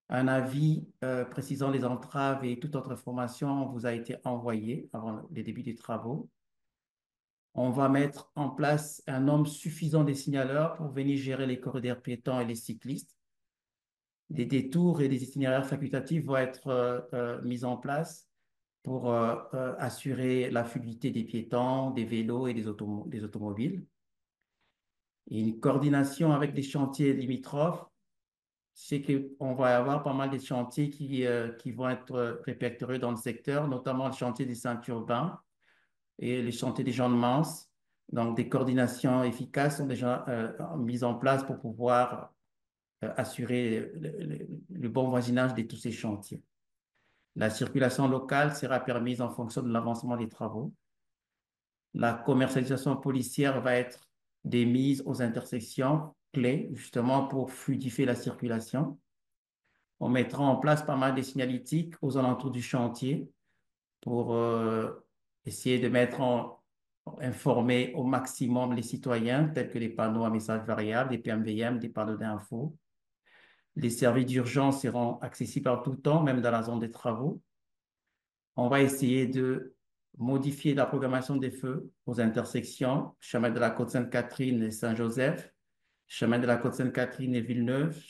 Un avis précisant les entraves et toute autre information vous a été envoyé avant le début des travaux. On va mettre en place un nombre suffisant de signaleurs pour venir gérer les corridors piétons et les cyclistes. Des détours et des itinéraires facultatifs vont être mis en place pour assurer la fluidité des piétons, des vélos et des automobiles. Et une coordination avec les chantiers limitrophes, c'est qu'on va avoir pas mal de chantiers qui vont être répertoriés dans le secteur, notamment le chantier des ceintures urbains et les chantiers des Champs de Mans. Donc, des coordinations efficaces sont déjà mises en place pour pouvoir assurer le bon voisinage de tous ces chantiers. La circulation locale sera permise en fonction de l'avancement des travaux. La commercialisation policière va être démise aux intersections clés, justement pour fluidifier la circulation. On mettra en place pas mal de signalétiques aux alentours du chantier pour essayer de informer au maximum les citoyens, tels que les panneaux à messages variables, des PMVM, des panneaux d'infos. Les services d'urgence seront accessibles en tout temps, même dans la zone des travaux. On va essayer de modifier la programmation des feux aux intersections, chemin de la Côte-Sainte-Catherine et Saint-Joseph, chemin de la Côte-Sainte-Catherine et Villeneuve,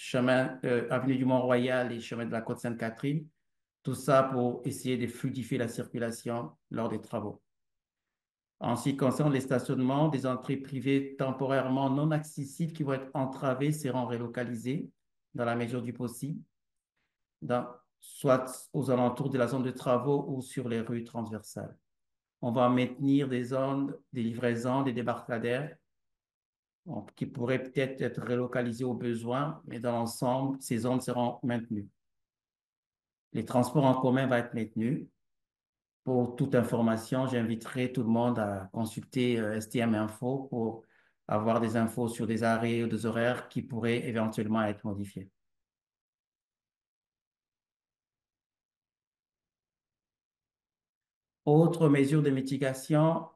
avenue du Mont-Royal et chemin de la Côte-Sainte-Catherine. Tout ça pour essayer de fluidifier la circulation lors des travaux. En ce qui concerne les stationnements, des entrées privées temporairement non accessibles qui vont être entravées seront relocalisées dans la mesure du possible, soit aux alentours de la zone de travaux ou sur les rues transversales. On va maintenir des zones, des livraisons, des débarcadères qui pourraient peut-être être relocalisées au besoin, mais dans l'ensemble, ces zones seront maintenues. Les transports en commun vont être maintenus. Pour toute information, j'inviterai tout le monde à consulter STM Info pour avoir des infos sur des arrêts ou des horaires qui pourraient éventuellement être modifiés. Autre mesure de mitigation,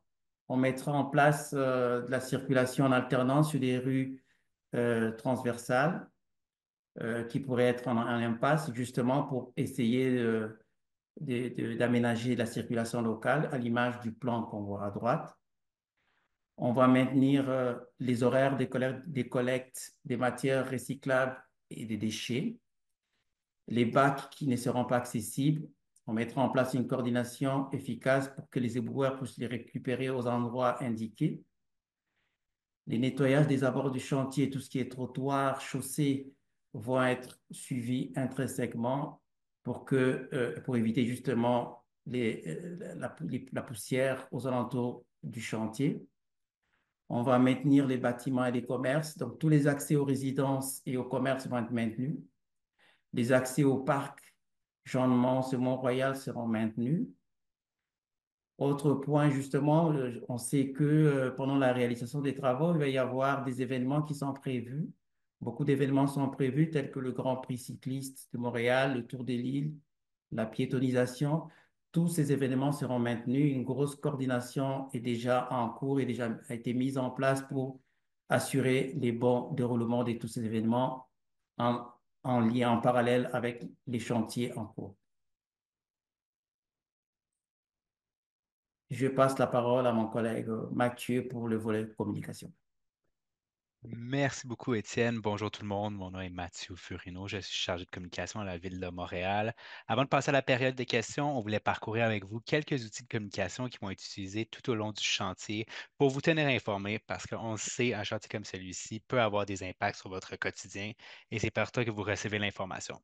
on mettra en place de la circulation en alternance sur des rues transversales qui pourraient être en impasse justement pour essayer d'aménager la circulation locale à l'image du plan qu'on voit à droite. On va maintenir les horaires des collectes des matières recyclables et des déchets. Les bacs qui ne seront pas accessibles, On mettra en place une coordination efficace pour que les éboueurs puissent les récupérer aux endroits indiqués. Les nettoyages des abords du chantier, tout ce qui est trottoir, chaussée, vont être suivis intrinsèquement pour éviter justement la poussière aux alentours du chantier. On va maintenir les bâtiments et les commerces. Donc, tous les accès aux résidences et aux commerces vont être maintenus. Les accès au parc Jean-de-Mons et Mont-Royal seront maintenus. Autre point, justement, on sait que pendant la réalisation des travaux, il va y avoir des événements qui sont prévus. Beaucoup d'événements sont prévus, tels que le Grand Prix cycliste de Montréal, le Tour de l'île, la piétonisation. Tous ces événements seront maintenus. Une grosse coordination est déjà en cours et déjà a été mise en place pour assurer les bons déroulements de tous ces événements en lien, en parallèle avec les chantiers en cours. Je passe la parole à mon collègue Mathieu pour le volet communication. Merci beaucoup, Étienne. Bonjour tout le monde. Mon nom est Mathieu Furino. Je suis chargé de communication à la Ville de Montréal. Avant de passer à la période des questions, on voulait parcourir avec vous quelques outils de communication qui vont être utilisés tout au long du chantier pour vous tenir informés parce qu'on sait, un chantier comme celui-ci peut avoir des impacts sur votre quotidien et c'est par toi que vous recevez l'information.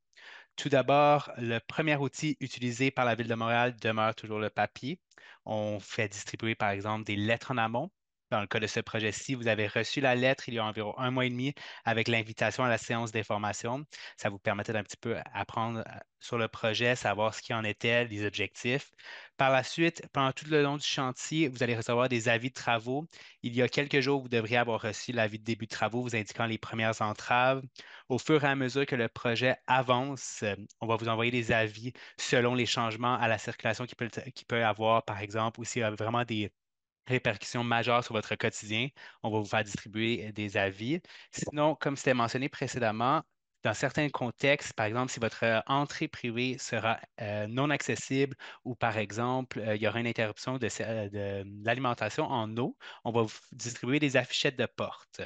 Tout d'abord, le premier outil utilisé par la Ville de Montréal demeure toujours le papier. On fait distribuer, par exemple, des lettres en amont. Dans le cas de ce projet-ci, vous avez reçu la lettre il y a environ 1 mois et demi avec l'invitation à la séance d'information. Ça vous permettait d'un petit peu apprendre sur le projet, savoir ce qui en était, les objectifs. Par la suite, pendant tout le long du chantier, vous allez recevoir des avis de travaux. Il y a quelques jours, vous devriez avoir reçu l'avis de début de travaux vous indiquant les premières entraves. Au fur et à mesure que le projet avance, on va vous envoyer des avis selon les changements à la circulation qu'il peut avoir, par exemple, ou s'il y a vraiment des répercussions majeures sur votre quotidien, on va vous faire distribuer des avis. Sinon, comme c'était mentionné précédemment, dans certains contextes, par exemple, si votre entrée privée sera non accessible ou, par exemple, il y aura une interruption de l'alimentation en eau, on va vous distribuer des affichettes de porte.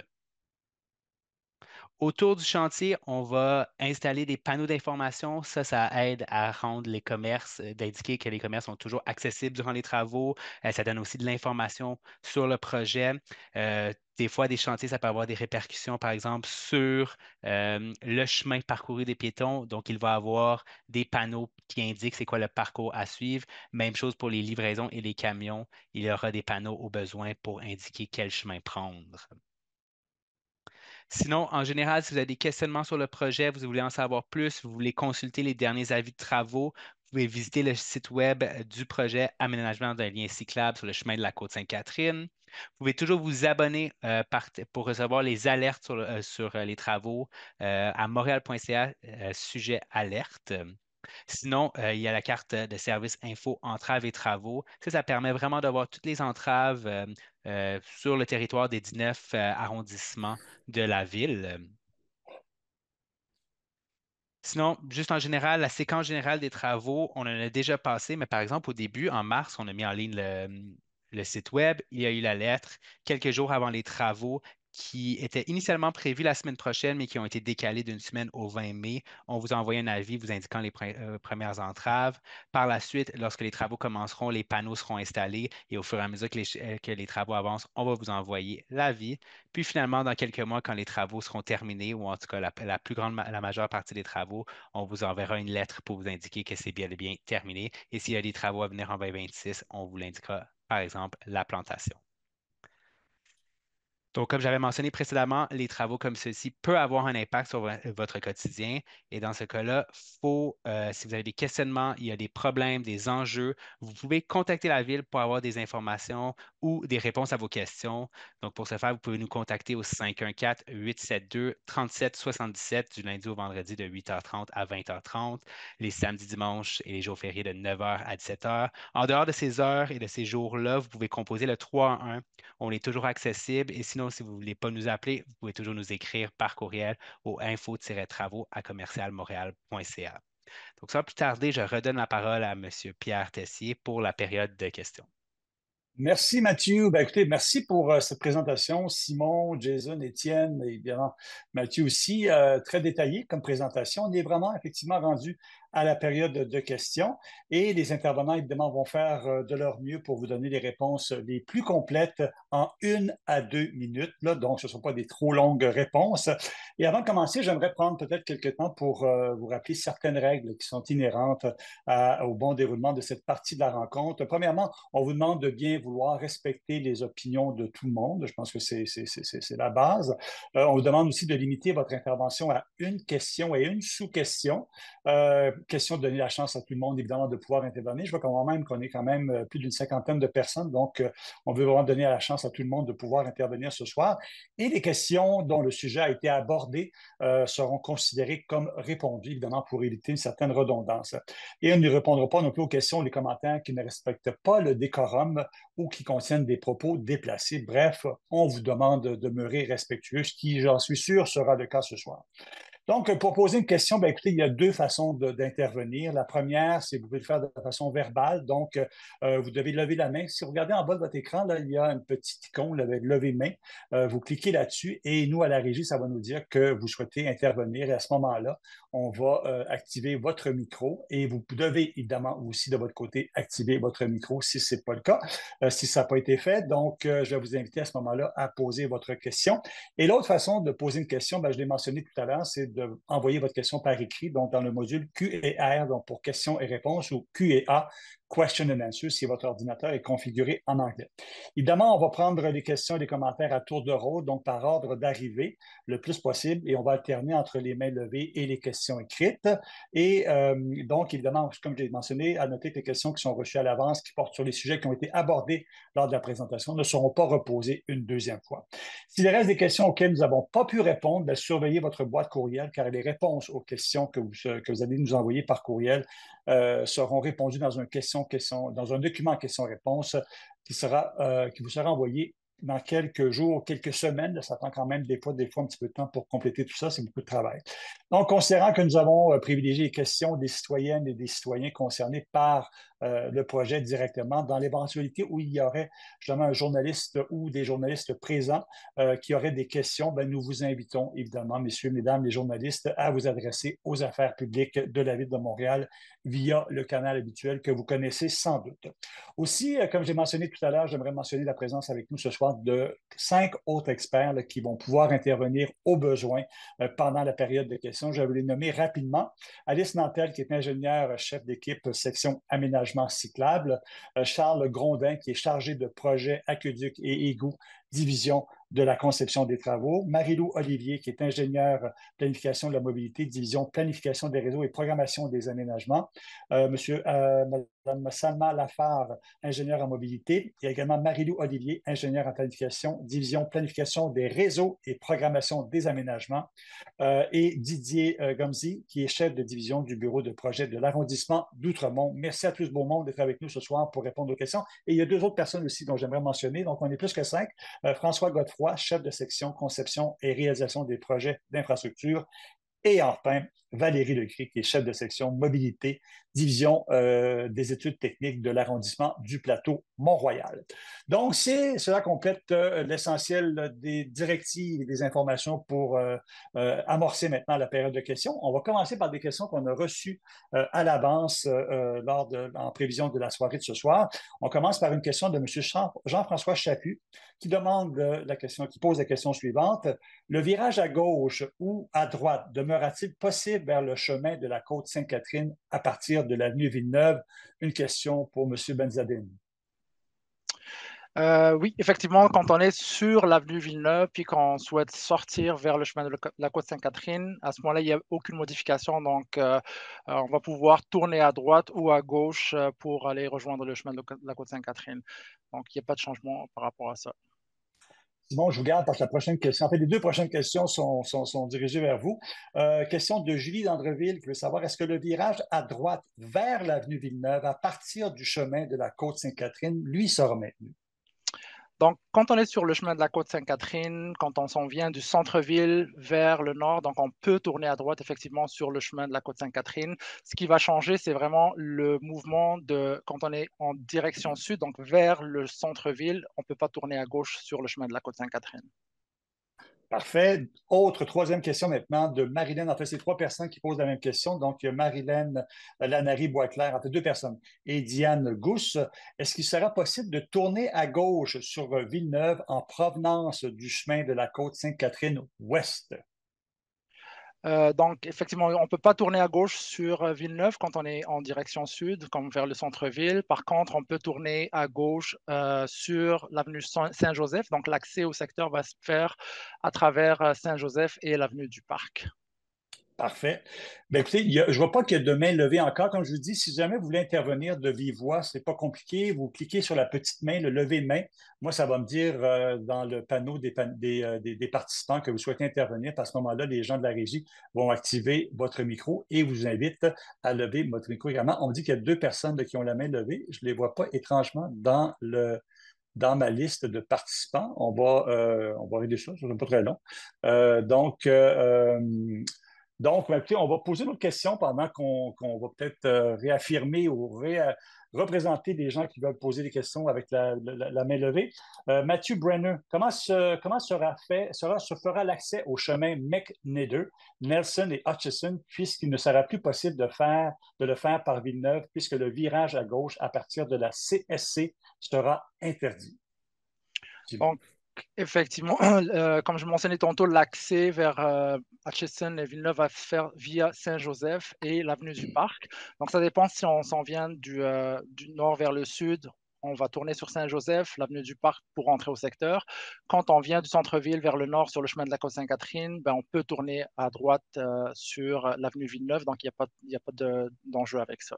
Autour du chantier, on va installer des panneaux d'information. Ça aide à rendre les commerces, d'indiquer que les commerces sont toujours accessibles durant les travaux. Ça donne aussi de l'information sur le projet. Des fois, des chantiers, ça peut avoir des répercussions, par exemple, sur le chemin parcouru des piétons. Donc, il va y avoir des panneaux qui indiquent c'est quoi le parcours à suivre. Même chose pour les livraisons et les camions. Il y aura des panneaux au besoin pour indiquer quel chemin prendre. Sinon, en général, si vous avez des questionnements sur le projet, vous voulez en savoir plus, vous voulez consulter les derniers avis de travaux, vous pouvez visiter le site web du projet Aménagement d'un lien cyclable sur le chemin de la Côte-Sainte-Catherine. Vous pouvez toujours vous abonner pour recevoir les alertes sur les travaux à montréal.ca, sujet alerte. Sinon, il y a la carte de service info entraves et travaux. Ça permet vraiment d'avoir toutes les entraves sur le territoire des 19 arrondissements de la ville. Sinon, juste en général, la séquence générale des travaux, on en a déjà passé, mais par exemple, au début, en mars, on a mis en ligne le site web. Il y a eu la lettre quelques jours avant les travaux qui étaient initialement prévus la semaine prochaine, mais qui ont été décalés d'une semaine au 20 mai. On vous a envoyé un avis vous indiquant les premières entraves. Par la suite, lorsque les travaux commenceront, les panneaux seront installés et au fur et à mesure que les travaux avancent, on va vous envoyer l'avis. Puis finalement, dans quelques mois, quand les travaux seront terminés, ou en tout cas la majeure partie des travaux, on vous enverra une lettre pour vous indiquer que c'est bien et bien terminé. Et s'il y a des travaux à venir en 2026, on vous l'indiquera, par exemple, la plantation. Donc, comme j'avais mentionné précédemment, les travaux comme ceux-ci peuvent avoir un impact sur votre quotidien. Et dans ce cas-là, si vous avez des questionnements, il y a des problèmes, des enjeux, vous pouvez contacter la ville pour avoir des informations ou des réponses à vos questions. Donc, pour ce faire, vous pouvez nous contacter au 514-872-3777 du lundi au vendredi de 8h30 à 20h30, les samedis, dimanches et les jours fériés de 9h à 17h. En dehors de ces heures et de ces jours-là, vous pouvez composer le 311. On est toujours accessible et sinon, si vous ne voulez pas nous appeler, vous pouvez toujours nous écrire par courriel au info-travaux@commercialmontréal.ca. Donc, sans plus tarder, je redonne la parole à M. Pierre Tessier pour la période de questions. Merci Mathieu. Ben, écoutez, merci pour cette présentation. Simon, Jason, Étienne, et évidemment Mathieu aussi, très détaillé comme présentation. On est vraiment effectivement rendu à la période de questions et les intervenants, évidemment, vont faire de leur mieux pour vous donner les réponses les plus complètes en 1 à 2 minutes. Là, donc, ce ne sont pas des trop longues réponses. Et avant de commencer, j'aimerais prendre peut-être quelques temps pour vous rappeler certaines règles qui sont inhérentes au bon déroulement de cette partie de la rencontre. Premièrement, on vous demande de bien vouloir respecter les opinions de tout le monde. Je pense que c'est la base. On vous demande aussi de limiter votre intervention à une question et une sous-question. Question de donner la chance à tout le monde, évidemment, de pouvoir intervenir. Je vois qu'on est quand même plus d'une cinquantaine de personnes, donc on veut vraiment donner la chance à tout le monde de pouvoir intervenir ce soir. Et les questions dont le sujet a été abordé seront considérées comme répondues, évidemment, pour éviter une certaine redondance. Et on ne répondra pas non plus aux questions ou les commentaires qui ne respectent pas le décorum ou qui contiennent des propos déplacés. Bref, on vous demande de demeurer respectueux, ce qui, j'en suis sûr, sera le cas ce soir. Donc, pour poser une question, bien, écoutez, il y a deux façons d'intervenir. La première, c'est que vous pouvez le faire de façon verbale. Donc, vous devez lever la main. Si vous regardez en bas de votre écran, là, il y a une petite icône avec lever main. Vous cliquez là-dessus et nous, à la régie, ça va nous dire que vous souhaitez intervenir. Et à ce moment-là, on va activer votre micro et vous devez évidemment aussi de votre côté activer votre micro si ce n'est pas le cas, si ça n'a pas été fait. Donc, je vais vous inviter à ce moment-là à poser votre question. Et l'autre façon de poser une question, bien, je l'ai mentionné tout à l'heure, c'est d'envoyer votre question par écrit, donc dans le module Q et R, donc pour questions et réponses, ou Q et A, question and answer, si votre ordinateur est configuré en anglais. Évidemment, on va prendre les questions et les commentaires à tour de rôle, donc par ordre d'arrivée, le plus possible, et on va alterner entre les mains levées et les questions écrites. Et donc, évidemment, comme je l'ai mentionné, à noter que les questions qui sont reçues à l'avance, qui portent sur les sujets qui ont été abordés lors de la présentation, ne seront pas reposées une deuxième fois. S'il reste des questions auxquelles nous n'avons pas pu répondre, bien, surveillez votre boîte courriel, car les réponses aux questions que vous allez nous envoyer par courriel seront répondues dans dans un document questions-réponses qui vous sera envoyé dans quelques jours, quelques semaines. Ça prend quand même des fois un petit peu de temps pour compléter tout ça. C'est beaucoup de travail. Donc, considérant que nous avons privilégié les questions des citoyennes et des citoyens concernés par le projet directement, dans l'éventualité où il y aurait justement un journaliste ou des journalistes présents qui auraient des questions, bien, nous vous invitons évidemment, messieurs, mesdames, les journalistes, à vous adresser aux affaires publiques de la Ville de Montréal via le canal habituel que vous connaissez sans doute. Aussi, comme j'ai mentionné tout à l'heure, j'aimerais mentionner la présence avec nous ce soir de 5 autres experts là, qui vont pouvoir intervenir au besoin pendant la période de questions. Je vais vous les nommer rapidement. Alice Nantel, qui est ingénieure chef d'équipe section aménagement cyclable. Charles Grondin, qui est chargé de projet aqueduc et égouts, division de la conception des travaux. Marie-Lou Olivier, qui est ingénieure planification de la mobilité, division planification des réseaux et programmation des aménagements. Madame Salma Lafare, ingénieure en mobilité. Il y a également Marie-Lou Olivier, ingénieure en planification, division planification des réseaux et programmation des aménagements. Et Didier Gomzi, qui est chef de division du bureau de projet de l'arrondissement d'Outremont. Merci à tout ce beau monde d'être avec nous ce soir pour répondre aux questions. Et il y a 2 autres personnes aussi dont j'aimerais mentionner. Donc, on est plus que 5. François Godefroy, chef de section conception et réalisation des projets d'infrastructure. Et enfin, Valérie Lecret, qui est chef de section mobilité, division des études techniques de l'arrondissement du plateau Mont-Royal. Donc, cela complète l'essentiel des directives et des informations pour amorcer maintenant la période de questions. On va commencer par des questions qu'on a reçues à l'avance en prévision de la soirée de ce soir. On commence par une question de M. Jean-François Chaput qui pose la question suivante. Le virage à gauche ou à droite demeurera-t-il possible vers le chemin de la côte Sainte-Catherine à partir de l'avenue Villeneuve? Une question pour M. Benzadine. Oui, effectivement, quand on est sur l'avenue Villeneuve, puis qu'on souhaite sortir vers le chemin de la côte Sainte-Catherine, à ce moment-là, il n'y a aucune modification. Donc, on va pouvoir tourner à droite ou à gauche pour aller rejoindre le chemin de la côte Sainte-Catherine. Donc, il n'y a pas de changement par rapport à ça. Simon, je vous garde parce que la prochaine question, en fait, les 2 prochaines questions sont dirigées vers vous. Question de Julie d'Andreville qui veut savoir, est-ce que le virage à droite vers l'avenue Villeneuve, à partir du chemin de la côte Sainte-Catherine, lui, sera maintenu? Donc, quand on est sur le chemin de la côte Sainte-Catherine, quand on s'en vient du centre-ville vers le nord, donc on peut tourner à droite effectivement sur le chemin de la côte Sainte-Catherine. Ce qui va changer, c'est vraiment le mouvement quand on est en direction sud, donc vers le centre-ville, on ne peut pas tourner à gauche sur le chemin de la côte Sainte-Catherine. Parfait. Troisième question maintenant de Marilyn. En fait, c'est trois personnes qui posent la même question. Donc, il y a Marilyn Lanary-Boisclair, en fait, deux personnes, et Diane Gousse. Est-ce qu'il sera possible de tourner à gauche sur Villeneuve en provenance du chemin de la côte Sainte-Catherine-Ouest? Donc, effectivement, on ne peut pas tourner à gauche sur Villeneuve quand on est en direction sud, comme vers le centre-ville. Par contre, on peut tourner à gauche sur l'avenue Saint-Joseph. Donc, l'accès au secteur va se faire à travers Saint-Joseph et l'avenue du Parc. Parfait. Bien, écoutez, je ne vois pas qu'il y a de main levée encore. Comme je vous dis, si jamais vous voulez intervenir de vive voix, ce n'est pas compliqué. Vous cliquez sur la petite main, le lever main. Moi, ça va me dire dans le panneau des participants que vous souhaitez intervenir. À ce moment-là, les gens de la régie vont activer votre micro et vous invitent à lever votre micro également. On me dit qu'il y a deux personnes qui ont la main levée. Je ne les vois pas étrangement dans ma liste de participants. On va régler ça, ça n'est pas très long. Donc, écoutez, on va poser d'autres questions pendant qu'on va peut-être réaffirmer ou représenter des gens qui veulent poser des questions avec la main levée. Matthew Brenner, comment se fera l'accès au chemin McNader, Nelson et Hutchison, puisqu'il ne sera plus possible de le faire par Villeneuve, puisque le virage à gauche à partir de la CSC sera interdit? Donc, effectivement, comme je mentionnais tantôt, l'accès vers Hutchison et Villeneuve va se faire via Saint-Joseph et l'avenue du Parc. Donc, ça dépend si on s'en vient du nord vers le sud. On va tourner sur Saint-Joseph, l'avenue du Parc pour rentrer au secteur. Quand on vient du centre-ville vers le nord sur le chemin de la Côte-Sainte-Catherine, ben, on peut tourner à droite sur l'avenue Villeneuve. Donc, il n'y a pas d'enjeu avec ça.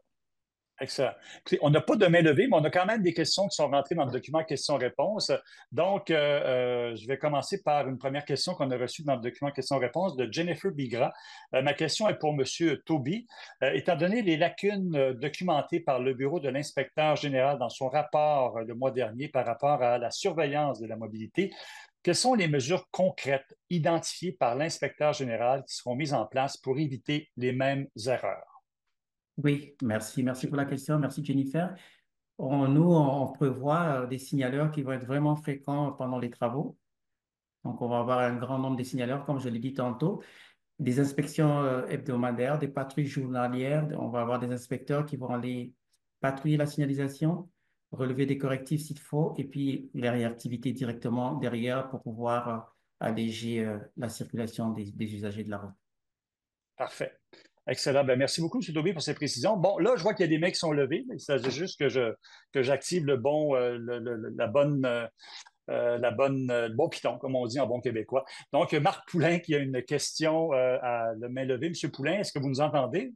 Excellent. Écoutez, on n'a pas de main levée, mais on a quand même des questions qui sont rentrées dans le document questions-réponses. Donc, je vais commencer par une première question qu'on a reçue dans le document questions-réponses de Jennifer Bigra. Ma question est pour M. Toby. Étant donné les lacunes documentées par le Bureau de l'inspecteur général dans son rapport le mois dernier par rapport à la surveillance de la mobilité, quelles sont les mesures concrètes identifiées par l'inspecteur général qui seront mises en place pour éviter les mêmes erreurs? Oui, merci. Merci pour la question. Merci, Jennifer. Nous, on prévoit des signaleurs qui vont être vraiment fréquents pendant les travaux. Donc, on va avoir un grand nombre de signaleurs, comme je l'ai dit tantôt, des inspections hebdomadaires, des patrouilles journalières. On va avoir des inspecteurs qui vont aller patrouiller la signalisation, relever des correctifs s'il faut, et puis les réactivités directement derrière pour pouvoir alléger la circulation des usagers de la route. Parfait. Excellent. Ben, merci beaucoup, M. Daubé, pour ces précisions. Bon, là, je vois qu'il y a des mains qui sont levées. Il s'agit juste que j'active le bon, le bon piton, comme on dit en bon québécois. Donc, Marc Poulain qui a une question à la main levée. M. Poulain, est-ce que vous nous entendez?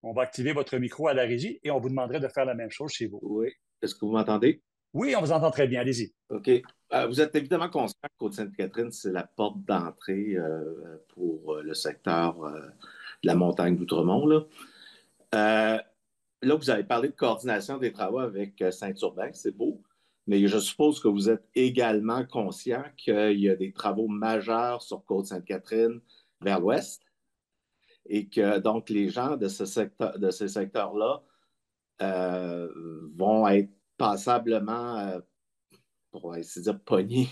On va activer votre micro à la régie et on vous demanderait de faire la même chose chez vous. Oui. Est-ce que vous m'entendez? Oui, on vous entend très bien. Allez-y. OK. Vous êtes évidemment conscient que Côte-Sainte-Catherine, c'est la porte d'entrée pour le secteur de la montagne d'Outremont, là. Là, vous avez parlé de coordination des travaux avec Saint-Urbain, c'est beau, mais je suppose que vous êtes également conscient qu'il y a des travaux majeurs sur Côte-Sainte-Catherine vers l'ouest et que donc les gens de ces secteurs-là vont être passablement, pour essayer de dire, pognés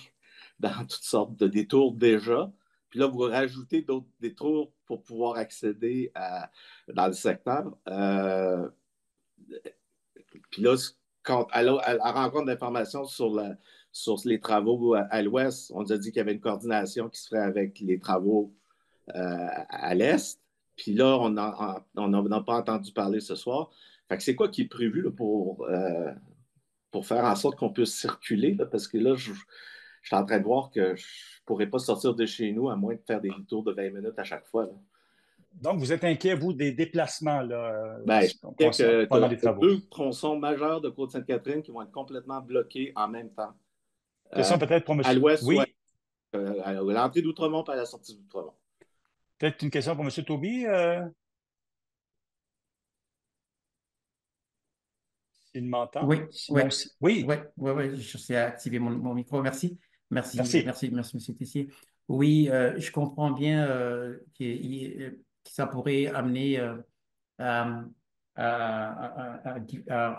dans toutes sortes de détours déjà. Puis là, vous rajoutez d'autres détours pour pouvoir accéder dans le secteur. Puis là, à la rencontre d'informations sur les travaux à l'ouest, on nous a dit qu'il y avait une coordination qui se ferait avec les travaux à l'est. Puis là, on n'en a pas entendu parler ce soir. Fait que c'est quoi qui est prévu là, pour faire en sorte qu'on puisse circuler? Là, parce que là, je suis en train de voir que je ne pourrais pas sortir de chez nous à moins de faire des tours de 20 minutes à chaque fois. Là. Donc, vous êtes inquiet, vous, des déplacements Je sais que pendant les travaux? Deux tronçons majeurs de Côte-Sainte-Catherine qui vont être complètement bloqués en même temps. Question peut-être pour M. À l'ouest, oui. À l'entrée d'Outremont et à la sortie d'Outremont. Peut-être une question pour M. Toby. S'il m'entend. Oui, Sinon, oui. Je sais activer mon micro. Merci, M. Tessier. Oui, je comprends bien que ça pourrait amener à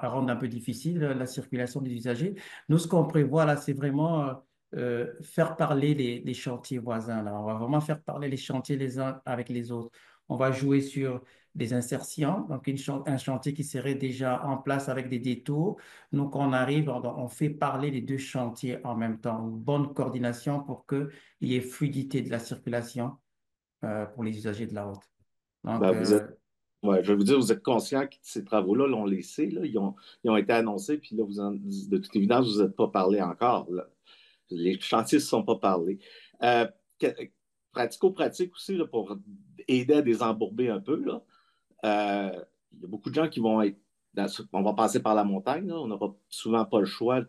rendre un peu difficile la circulation des usagers. Nous, ce qu'on prévoit là, c'est vraiment faire parler les chantiers voisins. Là. On va vraiment faire parler les chantiers les uns avec les autres. On va jouer sur des insertions, donc un chantier qui serait déjà en place avec des détours. Donc, on arrive, on fait parler les deux chantiers en même temps. Une bonne coordination pour qu'il y ait fluidité de la circulation pour les usagers de la route. Donc, Ben, ouais, je vais vous dire, vous êtes conscient que ces travaux-là, là, on les sait, là, ils ont été annoncés, puis là, de toute évidence, vous n'êtes pas parlé encore. Là. Les chantiers ne se sont pas parlés. Euh, que- Pratico-pratique aussi, là, pour aider à désembourber un peu, là, il y a beaucoup de gens qui vont être. On va passer par la montagne, là, on n'aura souvent pas le choix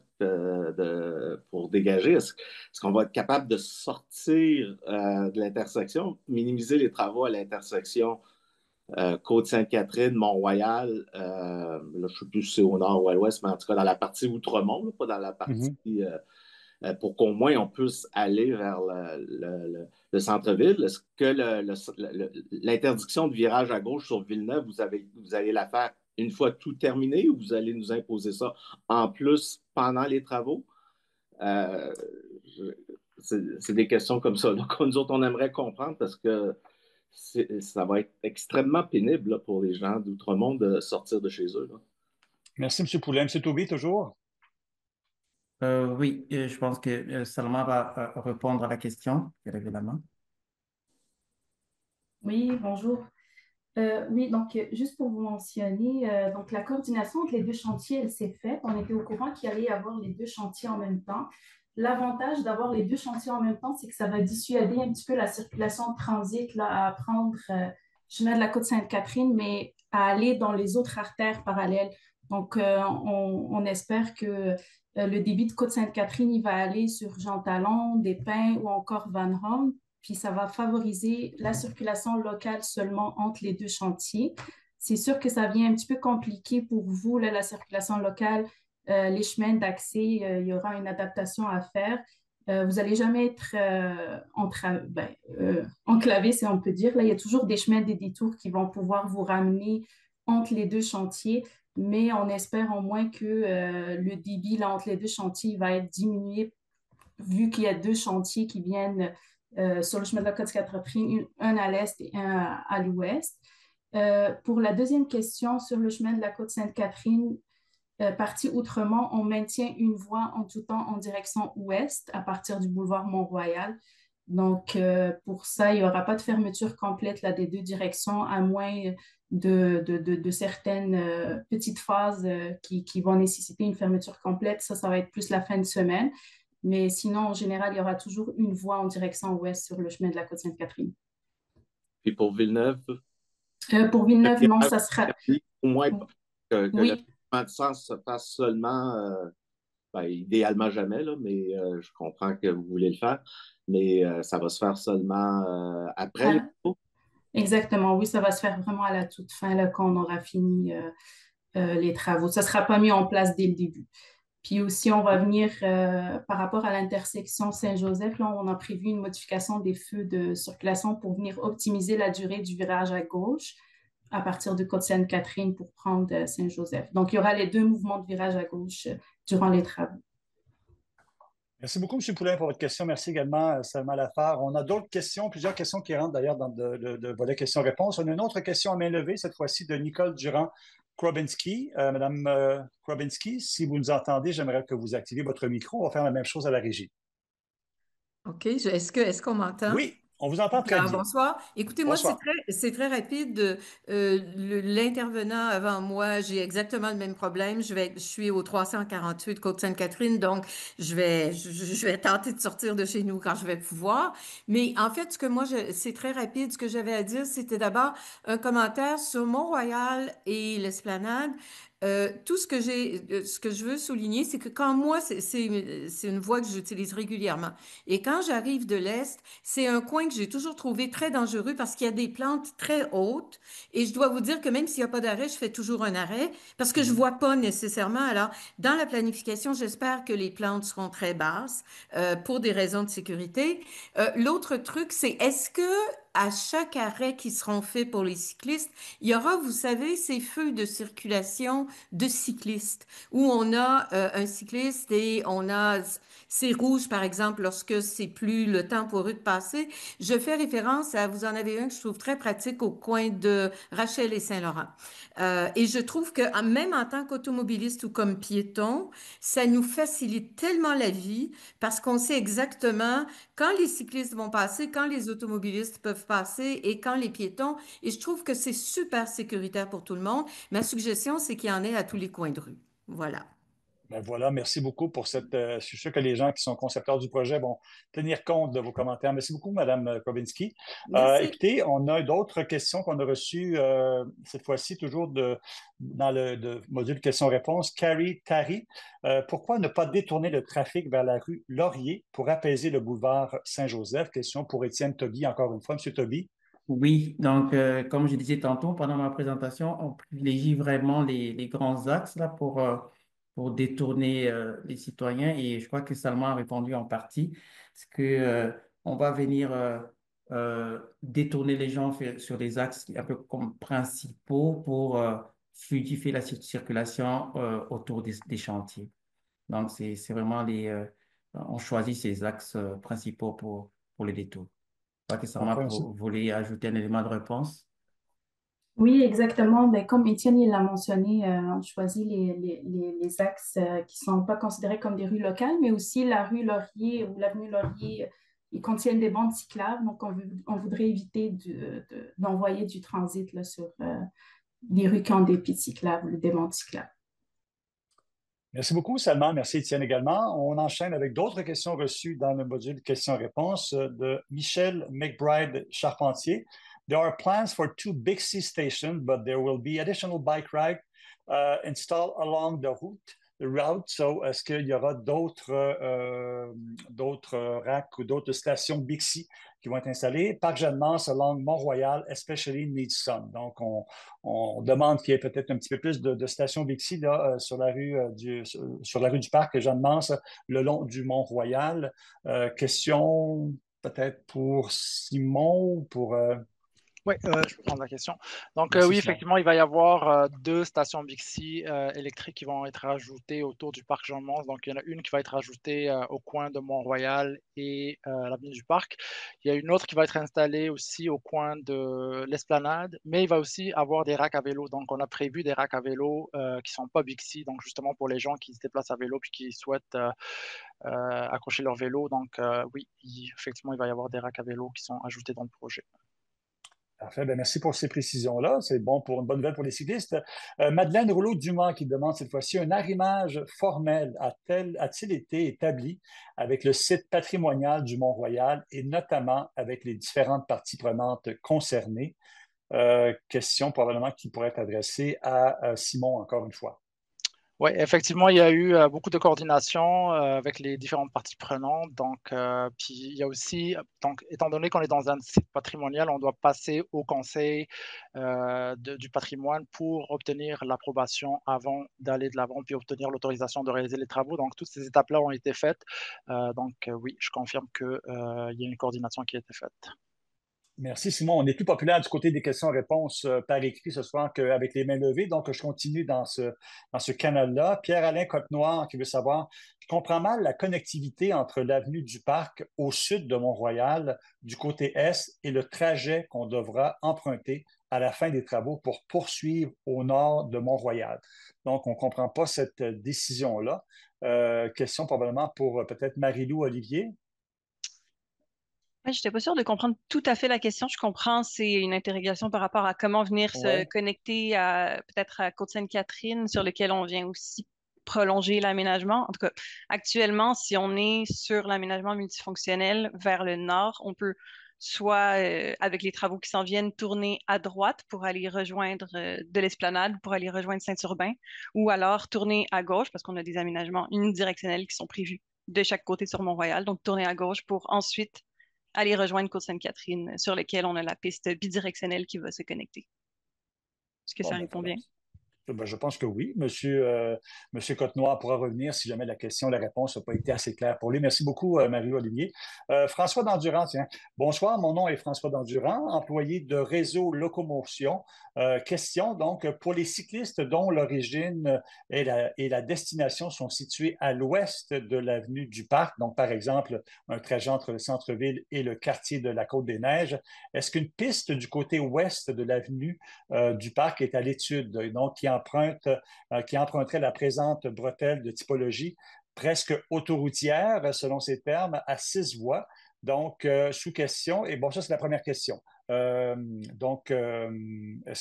pour dégager. Est-ce qu'on va être capable de sortir de l'intersection, minimiser les travaux à l'intersection Côte-Sainte-Catherine, Mont-Royal, là, je ne sais plus si c'est au nord ou à l'ouest, mais en tout cas dans la partie Outremont, là, pas dans la partie pour qu'au moins on puisse aller vers le centre-ville. Est-ce que l'interdiction de virage à gauche sur Villeneuve, vous allez la faire une fois tout terminé ou vous allez nous imposer ça en plus pendant les travaux? C'est des questions comme ça. Donc, nous autres, on aimerait comprendre parce que ça va être extrêmement pénible là, pour les gens d'Outremont de sortir de chez eux. Là. Merci, M. Poulet. M. Toubi, toujours? oui, je pense que Salma va répondre à la question qu'elle avait la main. Oui, bonjour. Oui, donc juste pour vous mentionner, donc la coordination entre les deux chantiers, elle s'est faite. On était au courant qu'il allait y avoir les deux chantiers en même temps. L'avantage d'avoir les deux chantiers en même temps, c'est que ça va dissuader un petit peu la circulation de transit là, à prendre chemin de la Côte-Sainte-Catherine, mais à aller dans les autres artères parallèles. Donc, on espère que le débit de Côte-Sainte-Catherine, il va aller sur Jean Talon, Des Pins ou encore Van Horn, puis ça va favoriser la circulation locale seulement entre les deux chantiers. C'est sûr que ça vient un petit peu compliqué pour vous, là, la circulation locale, les chemins d'accès, il y aura une adaptation à faire. Vous n'allez jamais être enclavé, si on peut dire. Là, il y a toujours des chemins, des détours qui vont pouvoir vous ramener entre les deux chantiers, mais on espère au moins que le débit là, entre les deux chantiers va être diminué vu qu'il y a deux chantiers qui viennent sur le chemin de la Côte-Catherine, un à l'est et un à l'ouest. Pour la deuxième question, sur le chemin de la Côte-Sainte-Catherine, partie Outremont, on maintient une voie en tout temps en direction ouest à partir du boulevard Mont-Royal. Donc, pour ça, il n'y aura pas de fermeture complète là, des deux directions, à moins de certaines petites phases qui vont nécessiter une fermeture complète. Ça va être plus la fin de semaine. Mais sinon, en général, il y aura toujours une voie en direction ouest sur le chemin de la Côte-Sainte-Catherine. Puis pour Villeneuve? Pour Villeneuve, non, ça sera... Au moins que oui. le changement de sens se fasse seulement, idéalement jamais, là, mais je comprends que vous voulez le faire, mais ça va se faire seulement après les travaux? Exactement, oui, ça va se faire vraiment à la toute fin, là, quand on aura fini les travaux. Ça ne sera pas mis en place dès le début. Puis aussi, on va venir par rapport à l'intersection Saint-Joseph, là, on a prévu une modification des feux de circulation pour venir optimiser la durée du virage à gauche à partir de Côte-Sainte-Catherine pour prendre Saint-Joseph. Donc, il y aura les deux mouvements de virage à gauche durant les travaux. Merci beaucoup, M. Poulin, pour votre question. Merci également, Salma Lafare. On a d'autres questions, plusieurs questions qui rentrent d'ailleurs dans le volet questions-réponses. On a une autre question à main levée, cette fois-ci de Nicole Durand-Krobinski. Madame Krobinski, si vous nous entendez, j'aimerais que vous activiez votre micro. On va faire la même chose à la régie. OK. Est-ce qu'on m'entend? Oui, on vous entend très bien. Bonsoir. Écoutez, moi, Bonsoir. c'est très rapide. L'intervenant avant moi, j'ai exactement le même problème. Je suis au 348 Côte-Sainte-Catherine, donc je vais tenter de sortir de chez nous quand je vais pouvoir. Mais en fait, c'est très rapide. Ce que j'avais à dire, c'était d'abord un commentaire sur Mont-Royal et l'Esplanade. Tout ce que je veux souligner, c'est que quand moi, c'est une voie que j'utilise régulièrement. Et quand j'arrive de l'Est, c'est un coin que j'ai toujours trouvé très dangereux parce qu'il y a des plantes très hautes. Et je dois vous dire que même s'il n'y a pas d'arrêt, je fais toujours un arrêt parce que je ne vois pas nécessairement. Alors, dans la planification, j'espère que les plantes seront très basses pour des raisons de sécurité. L'autre truc, c'est est-ce que à chaque arrêt qui seront faits pour les cyclistes, il y aura, vous savez, ces feux de circulation de cyclistes où on a un cycliste et on a c'est rouge, par exemple, lorsque c'est plus le temps pour eux de passer. Je fais référence à, vous en avez un que je trouve très pratique au coin de Rachel et Saint-Laurent. Et je trouve que même en tant qu'automobiliste ou comme piéton, ça nous facilite tellement la vie parce qu'on sait exactement quand les cyclistes vont passer, quand les automobilistes peuvent passer et quand les piétons. Et je trouve que c'est super sécuritaire pour tout le monde. Ma suggestion, c'est qu'il y en ait à tous les coins de rue. Voilà. Ben voilà, merci beaucoup pour cette. Je suis sûr que les gens qui sont concepteurs du projet vont tenir compte de vos commentaires. Merci beaucoup, Madame Kowinski. Merci. Écoutez, on a d'autres questions qu'on a reçues, cette fois-ci, toujours dans le module questions-réponses. Carrie Tari, pourquoi ne pas détourner le trafic vers la rue Laurier pour apaiser le boulevard Saint-Joseph? Question pour Étienne Toby, encore une fois. Monsieur Toby. Oui, donc comme je disais tantôt pendant ma présentation, on privilégie vraiment les grands axes là, pour détourner les citoyens et je crois que Salman a répondu en partie, c'est que on va venir détourner les gens sur des axes un peu comme principaux pour fluidifier la circulation autour des chantiers. Donc c'est vraiment on choisit ces axes principaux pour les détours. Je crois que Salma Parfait, monsieur. voulait ajouter un élément de réponse. Oui, exactement. Ben, comme Étienne il l'a mentionné, on choisit les axes qui ne sont pas considérés comme des rues locales, mais aussi la rue Laurier ou l'avenue Laurier, ils contiennent des bandes cyclables. Donc, on voudrait éviter d'envoyer du transit là, sur des rues qui ont des pistes cyclables ou des bandes cyclables. Merci beaucoup, Salman. Merci, Étienne, également. On enchaîne avec d'autres questions reçues dans le module questions-réponses de Michel McBride Charpentier. There are plans for 2 Bixi stations, but there will be additional bike racks installed along the route. So, est-ce qu'il y aura d'autres racks ou d'autres stations Bixi qui vont être installées? Parc Jeanne-Mance along Mont-Royal, especially needs some. Donc, on demande qu'il y ait peut-être un petit peu plus de stations Bixi là, sur la rue du Parc Jeanne-Mance, le long du Mont-Royal. Question peut-être pour Simon ou pour... Oui, je peux prendre la question. Donc, Merci, oui, Simon. effectivement, il va y avoir 2 stations Bixi électriques qui vont être ajoutées autour du parc Jean-Mance. Donc, il y en a une qui va être ajoutée au coin de Mont-Royal et l'avenue du Parc. Il y a une autre qui va être installée aussi au coin de l'Esplanade, mais il va aussi avoir des racks à vélo. Donc, on a prévu des racks à vélo qui ne sont pas Bixi, donc justement pour les gens qui se déplacent à vélo puis qui souhaitent accrocher leur vélo. Donc, oui, effectivement, il va y avoir des racks à vélo qui sont ajoutés dans le projet. Parfait. Ben, merci pour ces précisions-là. C'est bon pour une bonne nouvelle pour les cyclistes. Madeleine Rouleau-Dumas qui demande cette fois-ci un arrimage formel a-t-il été établi avec le site patrimonial du Mont-Royal et notamment avec les différentes parties prenantes concernées? Question probablement qui pourrait être adressée à Simon encore une fois. Oui, effectivement, il y a eu beaucoup de coordination avec les différentes parties prenantes. Donc, puis il y a aussi, donc, étant donné qu'on est dans un site patrimonial, on doit passer au conseil du patrimoine pour obtenir l'approbation avant d'aller de l'avant, puis obtenir l'autorisation de réaliser les travaux. Donc, toutes ces étapes-là ont été faites. Donc, oui, je confirme qu'il y a une coordination qui a été faite. Merci, Simon. On est plus populaire du côté des questions-réponses par écrit ce soir qu'avec les mains levées. Donc, je continue dans ce canal-là. Pierre-Alain Côte-Noire qui veut savoir, je comprends mal la connectivité entre l'avenue du Parc au sud de Mont-Royal, du côté est, et le trajet qu'on devra emprunter à la fin des travaux pour poursuivre au nord de Mont-Royal. Donc, on ne comprend pas cette décision-là. Question probablement pour peut-être Marie-Lou Olivier. Ouais, je n'étais pas sûre de comprendre tout à fait la question. Je comprends, c'est une interrogation par rapport à comment venir se Ouais. connecter peut-être à Côte-Sainte-Catherine, sur lequel on vient aussi prolonger l'aménagement. En tout cas, actuellement, si on est sur l'aménagement multifonctionnel vers le nord, on peut soit, avec les travaux qui s'en viennent, tourner à droite pour aller rejoindre de l'Esplanade, pour aller rejoindre Saint-Urbain, ou alors tourner à gauche, parce qu'on a des aménagements unidirectionnels qui sont prévus de chaque côté sur Mont-Royal. Donc, tourner à gauche pour ensuite aller rejoindre Côte-Sainte-Catherine, sur lequel on a la piste bidirectionnelle qui va se connecter. Est-ce que Bon, ça ben, répond bien? Ben, je pense que oui. Monsieur Cotenoir pourra revenir si jamais la réponse n'a pas été assez claire pour lui. Merci beaucoup, Marie-Olivier. François Dandurand, tiens. Bonsoir, mon nom est François Dandurand, employé de Réseau Locomotion. Question, donc, pour les cyclistes dont l'origine et la destination sont situés à l'ouest de l'avenue du Parc, donc, par exemple, un trajet entre le centre-ville et le quartier de la Côte-des-Neiges, est-ce qu'une piste du côté ouest de l'avenue du Parc est à l'étude, donc qui emprunterait la présente bretelle de typologie presque autoroutière, selon ces termes, à 6 voies. Donc, sous question, et bon, ça, c'est la première question. Est-ce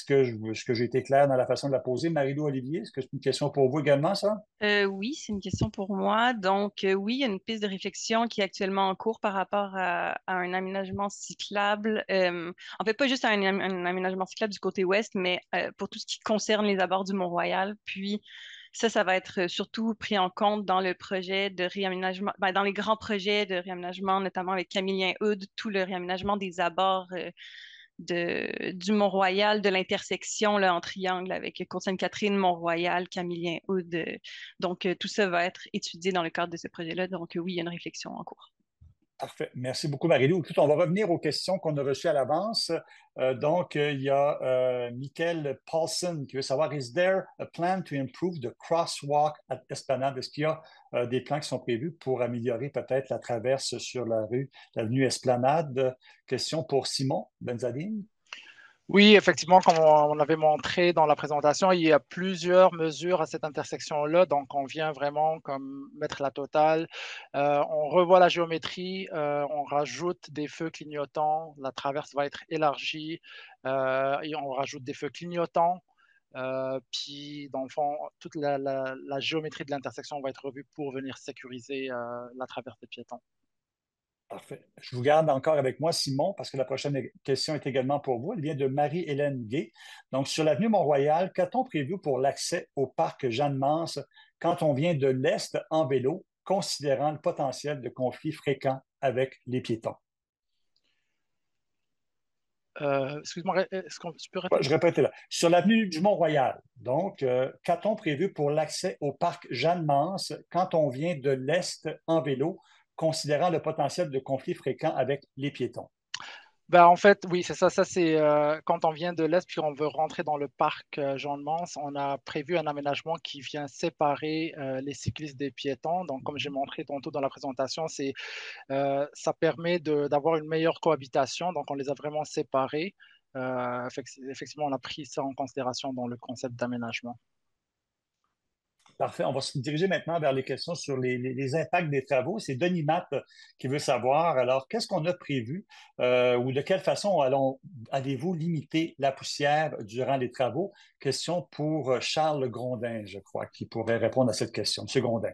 que j'ai été clair dans la façon de la poser? Marie-Lou Olivier, est-ce que c'est une question pour vous également, ça? Oui, c'est une question pour moi. Donc, oui, il y a une piste de réflexion qui est actuellement en cours par rapport à un aménagement cyclable. En fait, pas juste un aménagement cyclable du côté ouest, mais pour tout ce qui concerne les abords du Mont-Royal. Puis, ça va être surtout pris en compte dans le projet de réaménagement, ben, dans les grands projets de réaménagement, notamment avec Camillien-Eudes, tout le réaménagement des abords du Mont-Royal, de l'intersection là, en triangle avec Côte-Sainte-Catherine, Mont-Royal, Camillien-Eudes. Donc, tout ça va être étudié dans le cadre de ce projet-là. Donc, oui, il y a une réflexion en cours. Parfait. Merci beaucoup, Marie-Lou. Écoute, on va revenir aux questions qu'on a reçues à l'avance. Il y a Michael Paulson qui veut savoir, is there a plan to improve the crosswalk at Esplanade? Est-ce qu'il y a des plans qui sont prévus pour améliorer peut-être la traverse sur l'avenue Esplanade? Question pour Simon Benzadine. Oui, effectivement, comme on avait montré dans la présentation, il y a plusieurs mesures à cette intersection-là. Donc, on vient vraiment comme mettre la totale. On revoit la géométrie, on rajoute des feux clignotants. La traverse va être élargie et on rajoute des feux clignotants. Puis, dans le fond, toute la géométrie de l'intersection va être revue pour venir sécuriser la traverse des piétons. Parfait. Je vous garde encore avec moi, Simon, parce que la prochaine question est également pour vous. Elle vient de Marie-Hélène Gay. Donc, sur l'avenue Mont-Royal, qu'a-t-on prévu pour l'accès au parc Jeanne-Mance quand on vient de l'Est en vélo, considérant le potentiel de conflits fréquents avec les piétons? Excuse-moi, est-ce que tu peux répéter? Je répète là. Sur l'avenue du Mont-Royal, donc, qu'a-t-on prévu pour l'accès au parc Jeanne-Mance quand on vient de l'Est en vélo, considérant le potentiel de conflits fréquents avec les piétons? Ben, en fait, oui, c'est ça. Ça, c'est quand on vient de l'Est, puis on veut rentrer dans le parc Jean-de-Mance, on a prévu un aménagement qui vient séparer les cyclistes des piétons. Donc, comme j'ai montré tantôt dans la présentation, ça permet d'avoir une meilleure cohabitation. Donc, on les a vraiment séparés. Effectivement, on a pris ça en considération dans le concept d'aménagement. Parfait. On va se diriger maintenant vers les questions sur les impacts des travaux. C'est Denis Matt qui veut savoir, alors, qu'est-ce qu'on a prévu ou de quelle façon allez-vous limiter la poussière durant les travaux? Question pour Charles Grondin, je crois, qui pourrait répondre à cette question. Monsieur Grondin.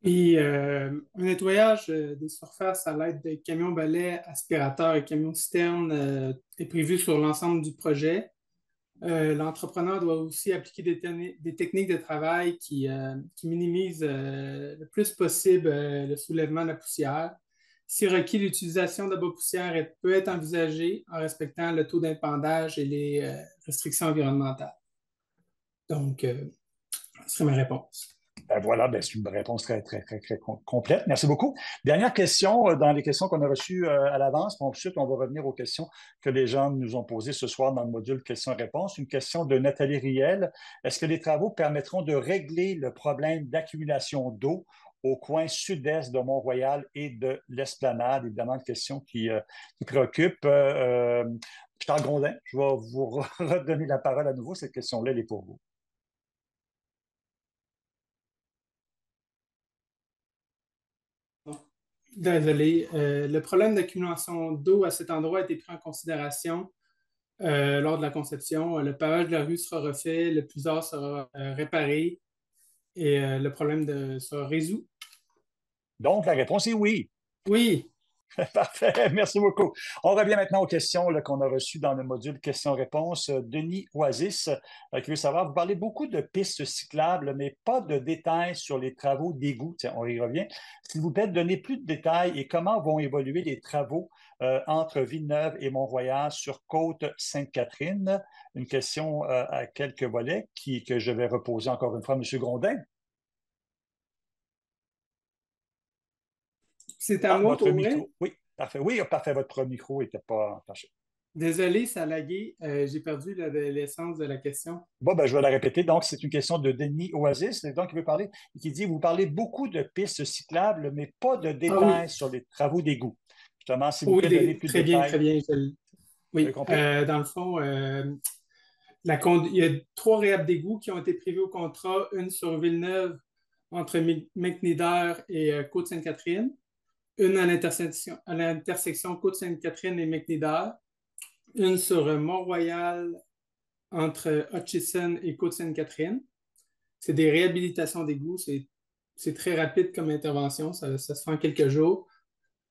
Et un nettoyage des surfaces à l'aide de camions balais, aspirateurs et camions citernes est prévu sur l'ensemble du projet. L'entrepreneur doit aussi appliquer des techniques de travail qui minimisent le plus possible le soulèvement de la poussière. Si requis, l'utilisation d'abat-poussière peut être envisagée en respectant le taux d'épandage et les restrictions environnementales. Donc, ce serait ma réponse. Ben voilà, c'est une réponse très, très, très, très complète. Merci beaucoup. Dernière question dans les questions qu'on a reçues à l'avance. Ensuite, on va revenir aux questions que les gens nous ont posées ce soir dans le module questions-réponses. Une question de Nathalie Riel. Est-ce que les travaux permettront de régler le problème d'accumulation d'eau au coin sud-est de Mont-Royal et de l'Esplanade? Évidemment, une question qui préoccupe. Charles Grondin, je vais vous redonner la parole à nouveau. Cette question-là, elle est pour vous. Désolé. Le problème d'accumulation d'eau à cet endroit a été pris en considération lors de la conception. Le pavage de la rue sera refait, le puisard sera réparé et le problème sera résolu. Donc, la réponse est oui. Oui. Parfait, merci beaucoup. On revient maintenant aux questions qu'on a reçues dans le module questions-réponses. Denis Oasis, qui veut savoir, vous parlez beaucoup de pistes cyclables, mais pas de détails sur les travaux d'égout. Tiens, on y revient. S'il vous plaît, donnez plus de détails et comment vont évoluer les travaux entre Villeneuve et Mont-Royal sur Côte-Sainte-Catherine. Une question à quelques volets que je vais reposer encore une fois à M. Grondin. C'est à moi votre pour micro. vrai? Oui, parfait. Oui, parfait. Votre micro n'était pas attaché. Désolé, ça a lagué. J'ai perdu l'essence de la question. Bon, ben, je vais la répéter. Donc, c'est une question de Denis Oasis, donc, qui veut parler, qui dit, vous parlez beaucoup de pistes cyclables, mais pas de Ah oui, détails sur les travaux d'égout. Justement, s'il vous oui, plaît, donner plus de très bien, très détails. bien. Vous avez Oui, compris? dans le fond, il y a 3 réhab d'égouts qui ont été privés au contrat, une sur Villeneuve entre McNider et Côte-Sainte-Catherine, une à l'intersection Côte-Sainte-Catherine et McNider, une sur Mont-Royal entre Hutchison et Côte-Sainte-Catherine. C'est des réhabilitations d'égouts, c'est très rapide comme intervention, ça se fait en quelques jours.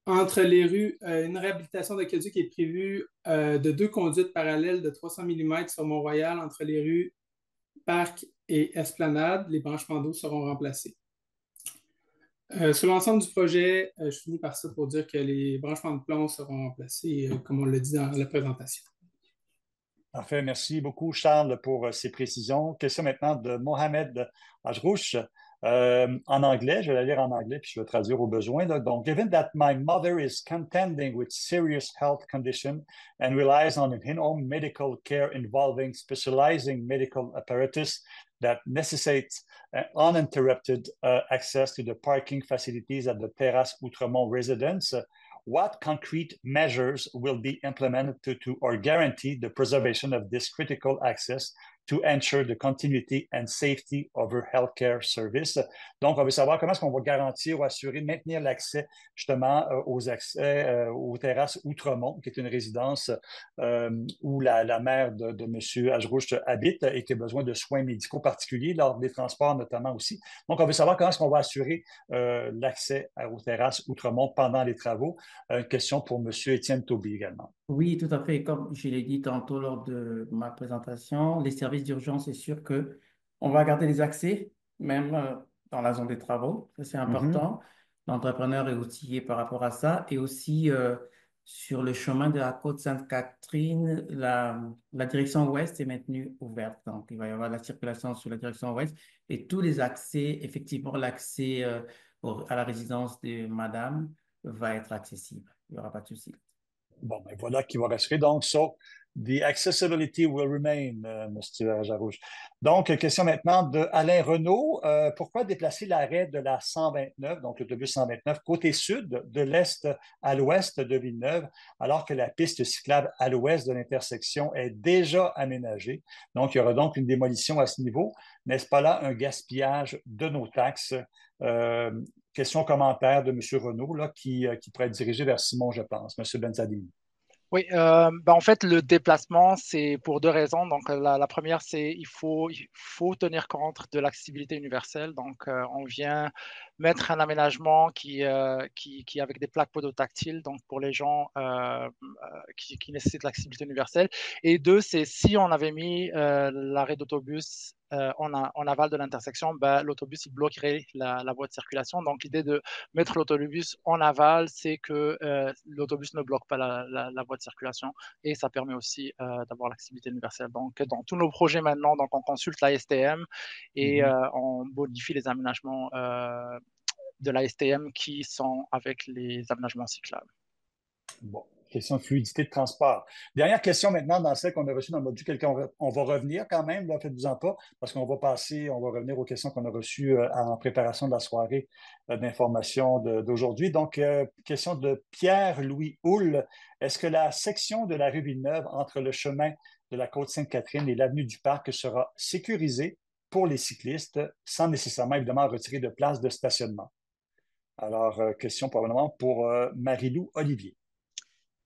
Entre les rues, une réhabilitation d'aqueduc est prévue de 2 conduites parallèles de 300 mm sur Mont-Royal entre les rues Parc et Esplanade. Les branchements d'eau seront remplacés. Sur l'ensemble du projet, je finis par ça pour dire que les branchements de plomb seront remplacés, comme on l'a dit dans la présentation. Parfait. Merci beaucoup, Charles, pour ces précisions. Question maintenant de Mohamed Ajrouch. En anglais, je vais la lire en anglais puis je vais traduire au besoin. Là. Donc, given that my mother is contending with serious health condition and relies on in-home medical care involving specializing medical apparatus that necessitates uninterrupted access to the parking facilities at the Terrace Outremont residence, what concrete measures will be implemented to or guarantee the preservation of this critical access to ensure the continuity and safety of her healthcare service? Donc, on veut savoir comment est-ce qu'on va garantir ou assurer, maintenir l'accès justement aux terrasses Outremont, qui est une résidence où la mère de M. Ajrouche habite et qui a besoin de soins médicaux particuliers lors des transports notamment aussi. Donc, on veut savoir comment est-ce qu'on va assurer l'accès aux terrasses Outremont pendant les travaux. Une question pour M. Étienne Tauby également. Oui, tout à fait. Comme je l'ai dit tantôt lors de ma présentation, les services d'urgence, c'est sûr que on va garder les accès, même dans la zone des travaux. Ça, c'est important. L'entrepreneur est outillé par rapport à ça. Et aussi, sur le chemin de la côte Sainte-Catherine, la direction ouest est maintenue ouverte. Donc, il va y avoir la circulation sur la direction ouest et tous les accès, effectivement, l'accès à la résidence de madame va être accessible. Il n'y aura pas de souci. Bon, ben voilà qui va rassurer. Donc, so, the accessibility will remain, M. Jarouche. Donc, question maintenant de Alain Renaud. Pourquoi déplacer l'arrêt de la 129, donc l'autobus 129, côté sud, de l'est à l'ouest de Villeneuve, alors que la piste cyclable à l'ouest de l'intersection est déjà aménagée? Donc, il y aura donc une démolition à ce niveau. N'est-ce pas là un gaspillage de nos taxes? Question commentaire de M. Renaud, là, qui pourrait être dirigé vers Simon, je pense, M. Benzadini. Oui, en fait, le déplacement, c'est pour 2 raisons. Donc, la première, c'est il faut tenir compte de l'accessibilité universelle. Donc, on vient mettre un aménagement qui avec des plaques podotactiles, donc pour les gens qui nécessitent l'accessibilité universelle. Et 2, c'est si on avait mis l'arrêt d'autobus en aval de l'intersection, l'autobus il bloquerait la voie de circulation. Donc, l'idée de mettre l'autobus en aval, c'est que l'autobus ne bloque pas la voie de circulation et ça permet aussi d'avoir l'accessibilité universelle. Donc, dans tous nos projets maintenant, donc, on consulte la STM et on modifie les aménagements de la STM qui sont avec les aménagements cyclables. Bon. Question de fluidité de transport. Dernière question maintenant dans celle qu'on a reçue dans le module quelqu'un. On va revenir quand même, là, faites-vous-en pas, parce qu'on va revenir aux questions qu'on a reçues en préparation de la soirée d'information d'aujourd'hui. Donc, question de Pierre-Louis Houle. Est-ce que la section de la rue Villeneuve entre le chemin de la Côte-Sainte-Catherine et l'avenue du Parc sera sécurisée pour les cyclistes sans nécessairement, évidemment, retirer de place de stationnement? Alors, question probablement pour Marie-Lou Olivier.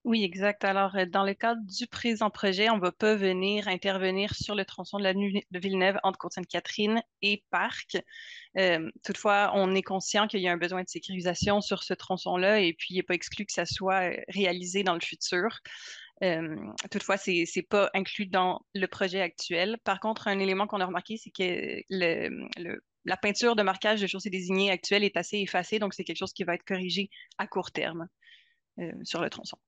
Oui, exact. Alors, dans le cadre du présent projet, on ne va pas venir intervenir sur le tronçon de l'avenue de Villeneuve entre Côte-Sainte-Catherine et Parc. Toutefois, on est conscient qu'il y a un besoin de sécurisation sur ce tronçon-là et puis il n'est pas exclu que ça soit réalisé dans le futur. Toutefois, ce n'est pas inclus dans le projet actuel. Par contre, un élément qu'on a remarqué, c'est que la peinture de marquage de chaussée désignée actuelle est assez effacée, donc c'est quelque chose qui va être corrigé à court terme sur le tronçon.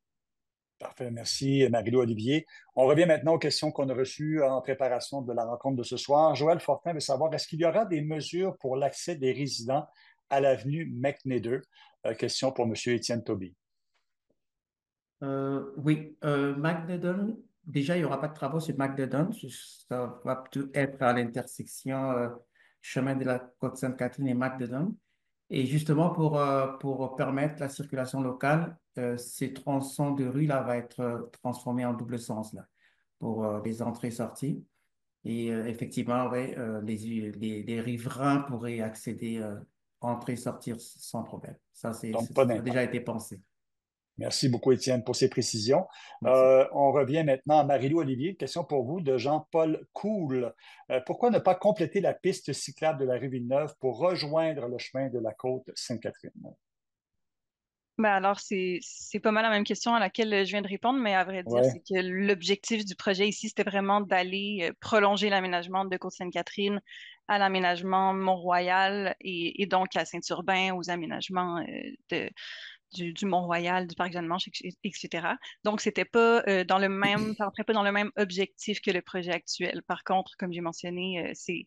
Parfait, merci Marie-Lou Olivier. On revient maintenant aux questions qu'on a reçues en préparation de la rencontre de ce soir. Joël Fortin veut savoir, est-ce qu'il y aura des mesures pour l'accès des résidents à l'avenue McNader? Question pour M. Étienne Toby. Oui, McNaden, déjà, il n'y aura pas de travaux sur McNaden. Ça va plutôt être à l'intersection chemin de la Côte-Sainte-Catherine et McNaden. Et justement, pour permettre la circulation locale, ces tronçons de rue-là vont être transformés en double sens là, pour les entrées et sorties. Et effectivement, ouais, les riverains pourraient accéder, entrer et sortir sans problème. Ça, Donc, pas ça a d'impact. déjà été pensé. Merci beaucoup, Étienne, pour ces précisions. Merci. On revient maintenant à Marie-Lou Olivier. Question pour vous de Jean-Paul Cool. Pourquoi ne pas compléter la piste cyclable de la rue Villeneuve pour rejoindre le chemin de la côte Sainte-Catherine? Ben alors, c'est pas mal la même question à laquelle je viens de répondre, mais à vrai dire, Oui, c'est que l'objectif du projet ici, c'était vraiment d'aller prolonger l'aménagement de Côte-Sainte-Catherine à l'aménagement Mont-Royal et donc à Saint-Urbain, aux aménagements du Mont-Royal, du parc Jeanne-Manche, etc. Donc, c'était pas ça rentrait pas dans le même objectif que le projet actuel. Par contre, comme j'ai mentionné, c'est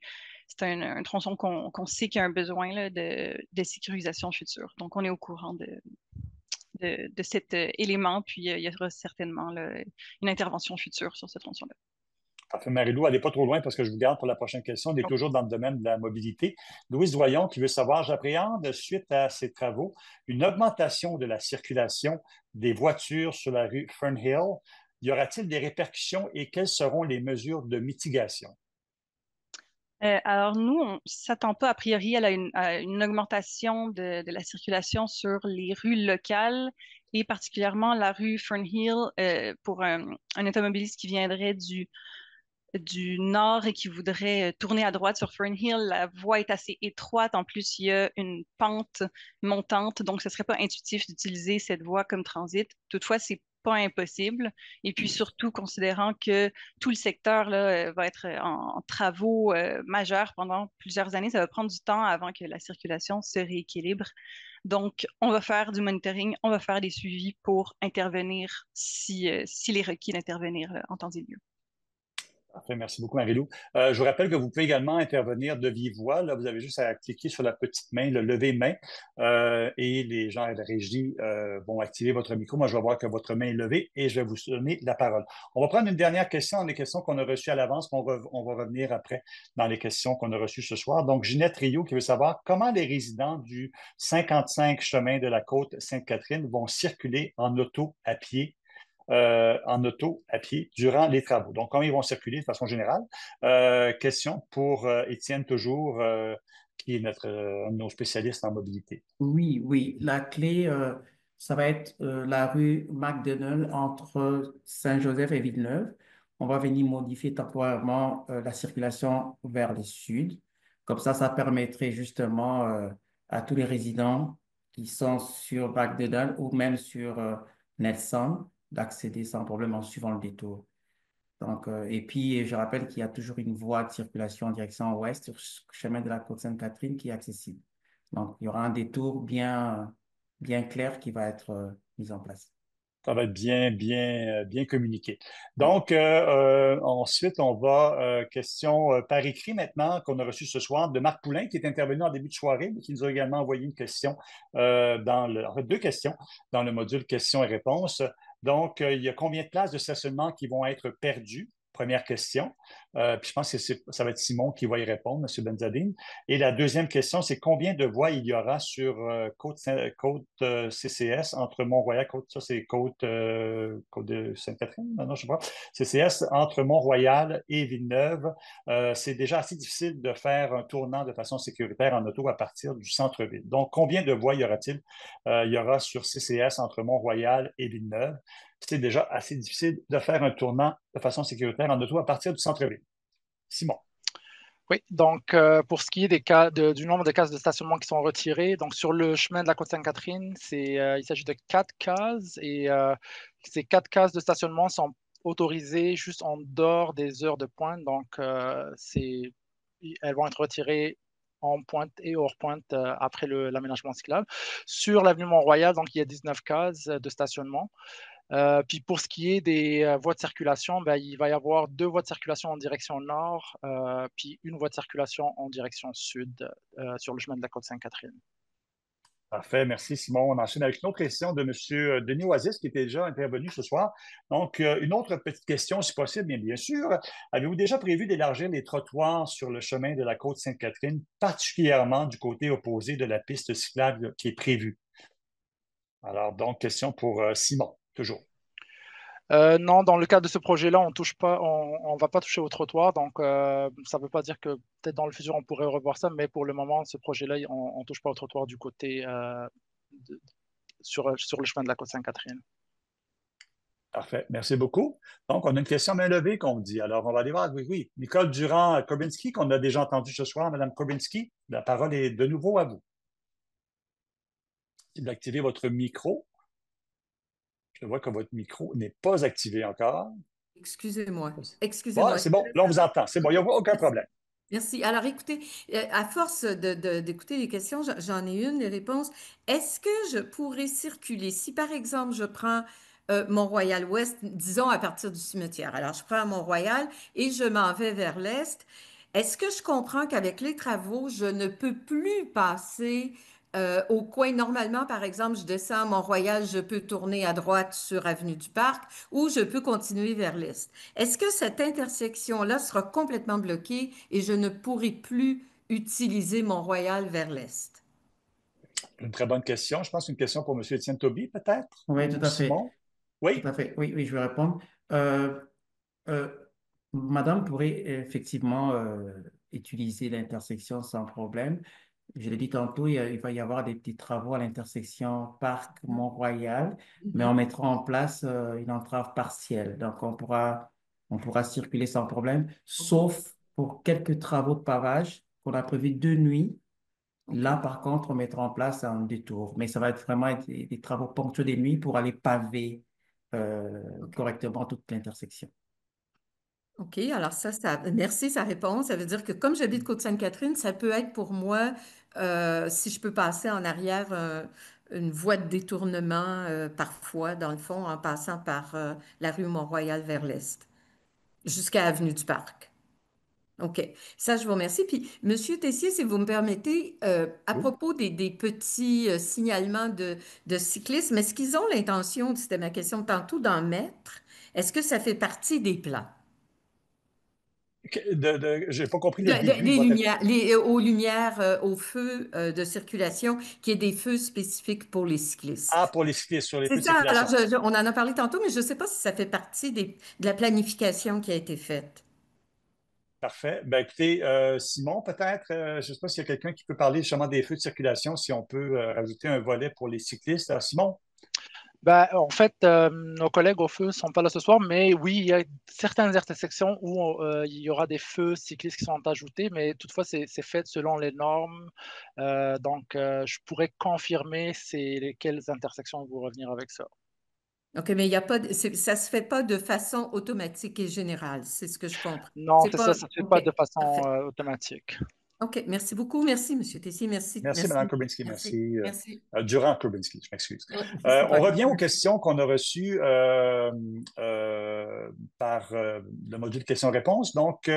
un tronçon qu'on sait qu'il y a un besoin là, de sécurisation future. Donc, on est au courant de cet élément, puis il y aura certainement là, une intervention future sur ce tronçon-là. parfait. Marie-Lou, allez pas trop loin parce que je vous garde pour la prochaine question. On est toujours dans le domaine de la mobilité. Louise Doyon qui veut savoir, j'appréhende, suite à ces travaux, une augmentation de la circulation des voitures sur la rue Fernhill. Y aura-t-il des répercussions et quelles seront les mesures de mitigation? Alors, nous, on ne s'attend pas a priori à une augmentation de la circulation sur les rues locales et particulièrement la rue Fernhill pour un automobiliste qui viendrait du nord et qui voudrait tourner à droite sur Fernhill. La voie est assez étroite. En plus, il y a une pente montante, donc ce ne serait pas intuitif d'utiliser cette voie comme transit. Toutefois, c'est pas impossible. Et puis surtout, considérant que tout le secteur là, va être en travaux majeurs pendant plusieurs années, ça va prendre du temps avant que la circulation se rééquilibre. Donc, on va faire du monitoring, on va faire des suivis pour intervenir s'il est requis d'intervenir en temps et lieu. Parfait, merci beaucoup, Marie-Lou. Je vous rappelle que vous pouvez également intervenir de vive voix. Là, vous avez juste à cliquer sur la petite main, le lever main, et les gens à la régie vont activer votre micro. Moi, je vais voir que votre main est levée et je vais vous donner la parole. On va prendre une dernière question, des questions qu'on a reçues à l'avance, on va revenir après dans les questions qu'on a reçues ce soir. Donc, Ginette Rioux qui veut savoir comment les résidents du 55 chemin de la côte Sainte-Catherine vont circuler en auto à pied à pied durant les travaux. Donc, comment ils vont circuler de façon générale? Question pour Étienne toujours, qui est un de nos spécialistes en mobilité. Oui, oui. La clé, ça va être la rue McDonald entre Saint-Joseph et Villeneuve. On va venir modifier temporairement la circulation vers le sud. Comme ça permettrait justement à tous les résidents qui sont sur McDonald ou même sur Nelson d'accéder sans problème en suivant le détour. Donc, et puis, je rappelle qu'il y a toujours une voie de circulation en direction ouest sur le chemin de la Côte-Sainte-Catherine qui est accessible. Donc, il y aura un détour bien clair qui va être mis en place. Ça va être bien communiqué. Oui. Donc, ensuite, on va, question par écrit maintenant qu'on a reçue ce soir de Marc Poulain, qui est intervenu en début de soirée, mais qui nous a également envoyé une question en fait, deux questions dans le module questions et réponses. Donc, il y a combien de places de stationnement qui vont être perdues? Première question. Puis je pense que ça va être Simon qui va y répondre, M. Benzadine. Et la deuxième question, c'est combien de voies il y aura sur côte CCS entre Mont-Royal, ça c'est côte de Sainte-Catherine? Non, je ne sais pas. CCS entre Mont-Royal et Villeneuve. C'est déjà assez difficile de faire un tournant de façon sécuritaire en auto à partir du centre-ville. Donc, combien de voies y aura-t-il? Il y aura sur CCS entre Mont-Royal et Villeneuve. C'est déjà assez difficile de faire un tournant de façon sécuritaire en auto à partir du centre-ville. Simon. Oui, donc pour ce qui est du nombre de cases de stationnement qui sont retirées, donc sur le chemin de la Côte-Sainte-Catherine, il s'agit de 4 cases et ces 4 cases de stationnement sont autorisées juste en dehors des heures de pointe, donc elles vont être retirées en pointe et hors pointe après l'aménagement cyclable. Sur l'avenue Mont-Royal, donc il y a 19 cases de stationnement. Puis pour ce qui est des voies de circulation, ben, il va y avoir 2 voies de circulation en direction nord, puis une voie de circulation en direction sud sur le chemin de la Côte-Sainte-Catherine. Parfait, merci Simon. On enchaîne avec une autre question de M. Denis Oasis qui était déjà intervenu ce soir. Donc, une autre petite question, si possible, bien sûr. Avez-vous déjà prévu d'élargir les trottoirs sur le chemin de la Côte-Sainte-Catherine, particulièrement du côté opposé de la piste cyclable qui est prévue? Alors, donc, question pour Simon, toujours. Non, dans le cadre de ce projet-là, on va pas toucher au trottoir, donc ça ne veut pas dire que peut-être dans le futur on pourrait revoir ça, mais pour le moment, ce projet-là, on ne touche pas au trottoir du côté sur le chemin de la Côte-Sainte-Catherine. Parfait, merci beaucoup. Donc, on a une question à main levée qu'on dit. Alors, on va aller voir. Oui. Nicole Durand-Korbinski, qu'on a déjà entendu ce soir. Madame Korbinski, la parole est de nouveau à vous. D'activer votre micro. Je vois que votre micro n'est pas activé encore. Excusez-moi. Bon, c'est bon, là, on vous entend. C'est bon, il n'y a aucun problème. Merci. Alors, écoutez, à force d'écouter les questions, j'en ai une, les réponses. Est-ce que je pourrais circuler si, par exemple, je prends Mont-Royal-Ouest, disons à partir du cimetière. Alors, je prends Mont-Royal et je m'en vais vers l'est. Est-ce que je comprends qu'avec les travaux, je ne peux plus passer au coin? Normalement, par exemple, je descends à Mont-Royal, je peux tourner à droite sur Avenue du Parc ou je peux continuer vers l'est. Est-ce que cette intersection-là sera complètement bloquée et je ne pourrai plus utiliser Mont-Royal vers l'est? Une très bonne question. Je pense que c'est une question pour M. Étienne Toby, peut-être? Oui, tout à fait. Simon? Oui? Tout à fait. Oui, je vais répondre. Euh, euh, Madame pourrait effectivement utiliser l'intersection sans problème. Je l'ai dit tantôt, il va y avoir des petits travaux à l'intersection Parc-Mont-Royal, mais on mettra en place une entrave partielle. Donc, on pourra circuler sans problème, sauf pour quelques travaux de pavage qu'on a prévu de nuit. Là, par contre, on mettra en place un détour, mais ça va être vraiment des travaux ponctuels des nuits pour aller paver correctement toute l'intersection. OK, alors merci, sa réponse. Ça veut dire que comme j'habite Côte-Sainte-Catherine, ça peut être pour moi, si je peux passer en arrière une voie de détournement parfois, dans le fond, en passant par la rue Mont-Royal vers l'est, jusqu'à Avenue du Parc. OK. Ça, je vous remercie. Puis, Monsieur Tessier, si vous me permettez, à Oui. propos des petits signalements de cyclisme, est-ce qu'ils ont l'intention, c'était ma question tantôt, d'en mettre? Est-ce que ça fait partie des plans? Je n'ai pas compris le début de Les votre... lumières, aux lumières, aux feux de circulation, qui est des feux spécifiques pour les cyclistes. Ah, pour les cyclistes, sur les feux C'est de ça. Alors, circulation. on en a parlé tantôt, mais je ne sais pas si ça fait partie de la planification qui a été faite. Parfait. Ben, écoutez, Simon, peut-être, je ne sais pas s'il y a quelqu'un qui peut parler justement des feux de circulation, si on peut rajouter un volet pour les cyclistes. Alors, Simon? Ben, en fait, nos collègues au feu ne sont pas là ce soir, mais oui, il y a certaines intersections où il y aura des feux cyclistes qui sont ajoutés, mais toutefois, c'est fait selon les normes. Donc, je pourrais confirmer c'est lesquelles intersections vont revenir avec ça. OK, mais il y a pas ça ne se fait pas de façon automatique et générale, c'est ce que je comprends. Non, C'est c'est pas... ça ne se fait OK, pas de façon parfait. automatique. OK, merci beaucoup. Merci, M. Tessier. Merci. Merci, Mme Korbinski. Merci. Merci. Durand Korbinski, je m'excuse. Oui, c'est pas On revient grave. aux questions qu'on a reçues par le module questions-réponses. Donc,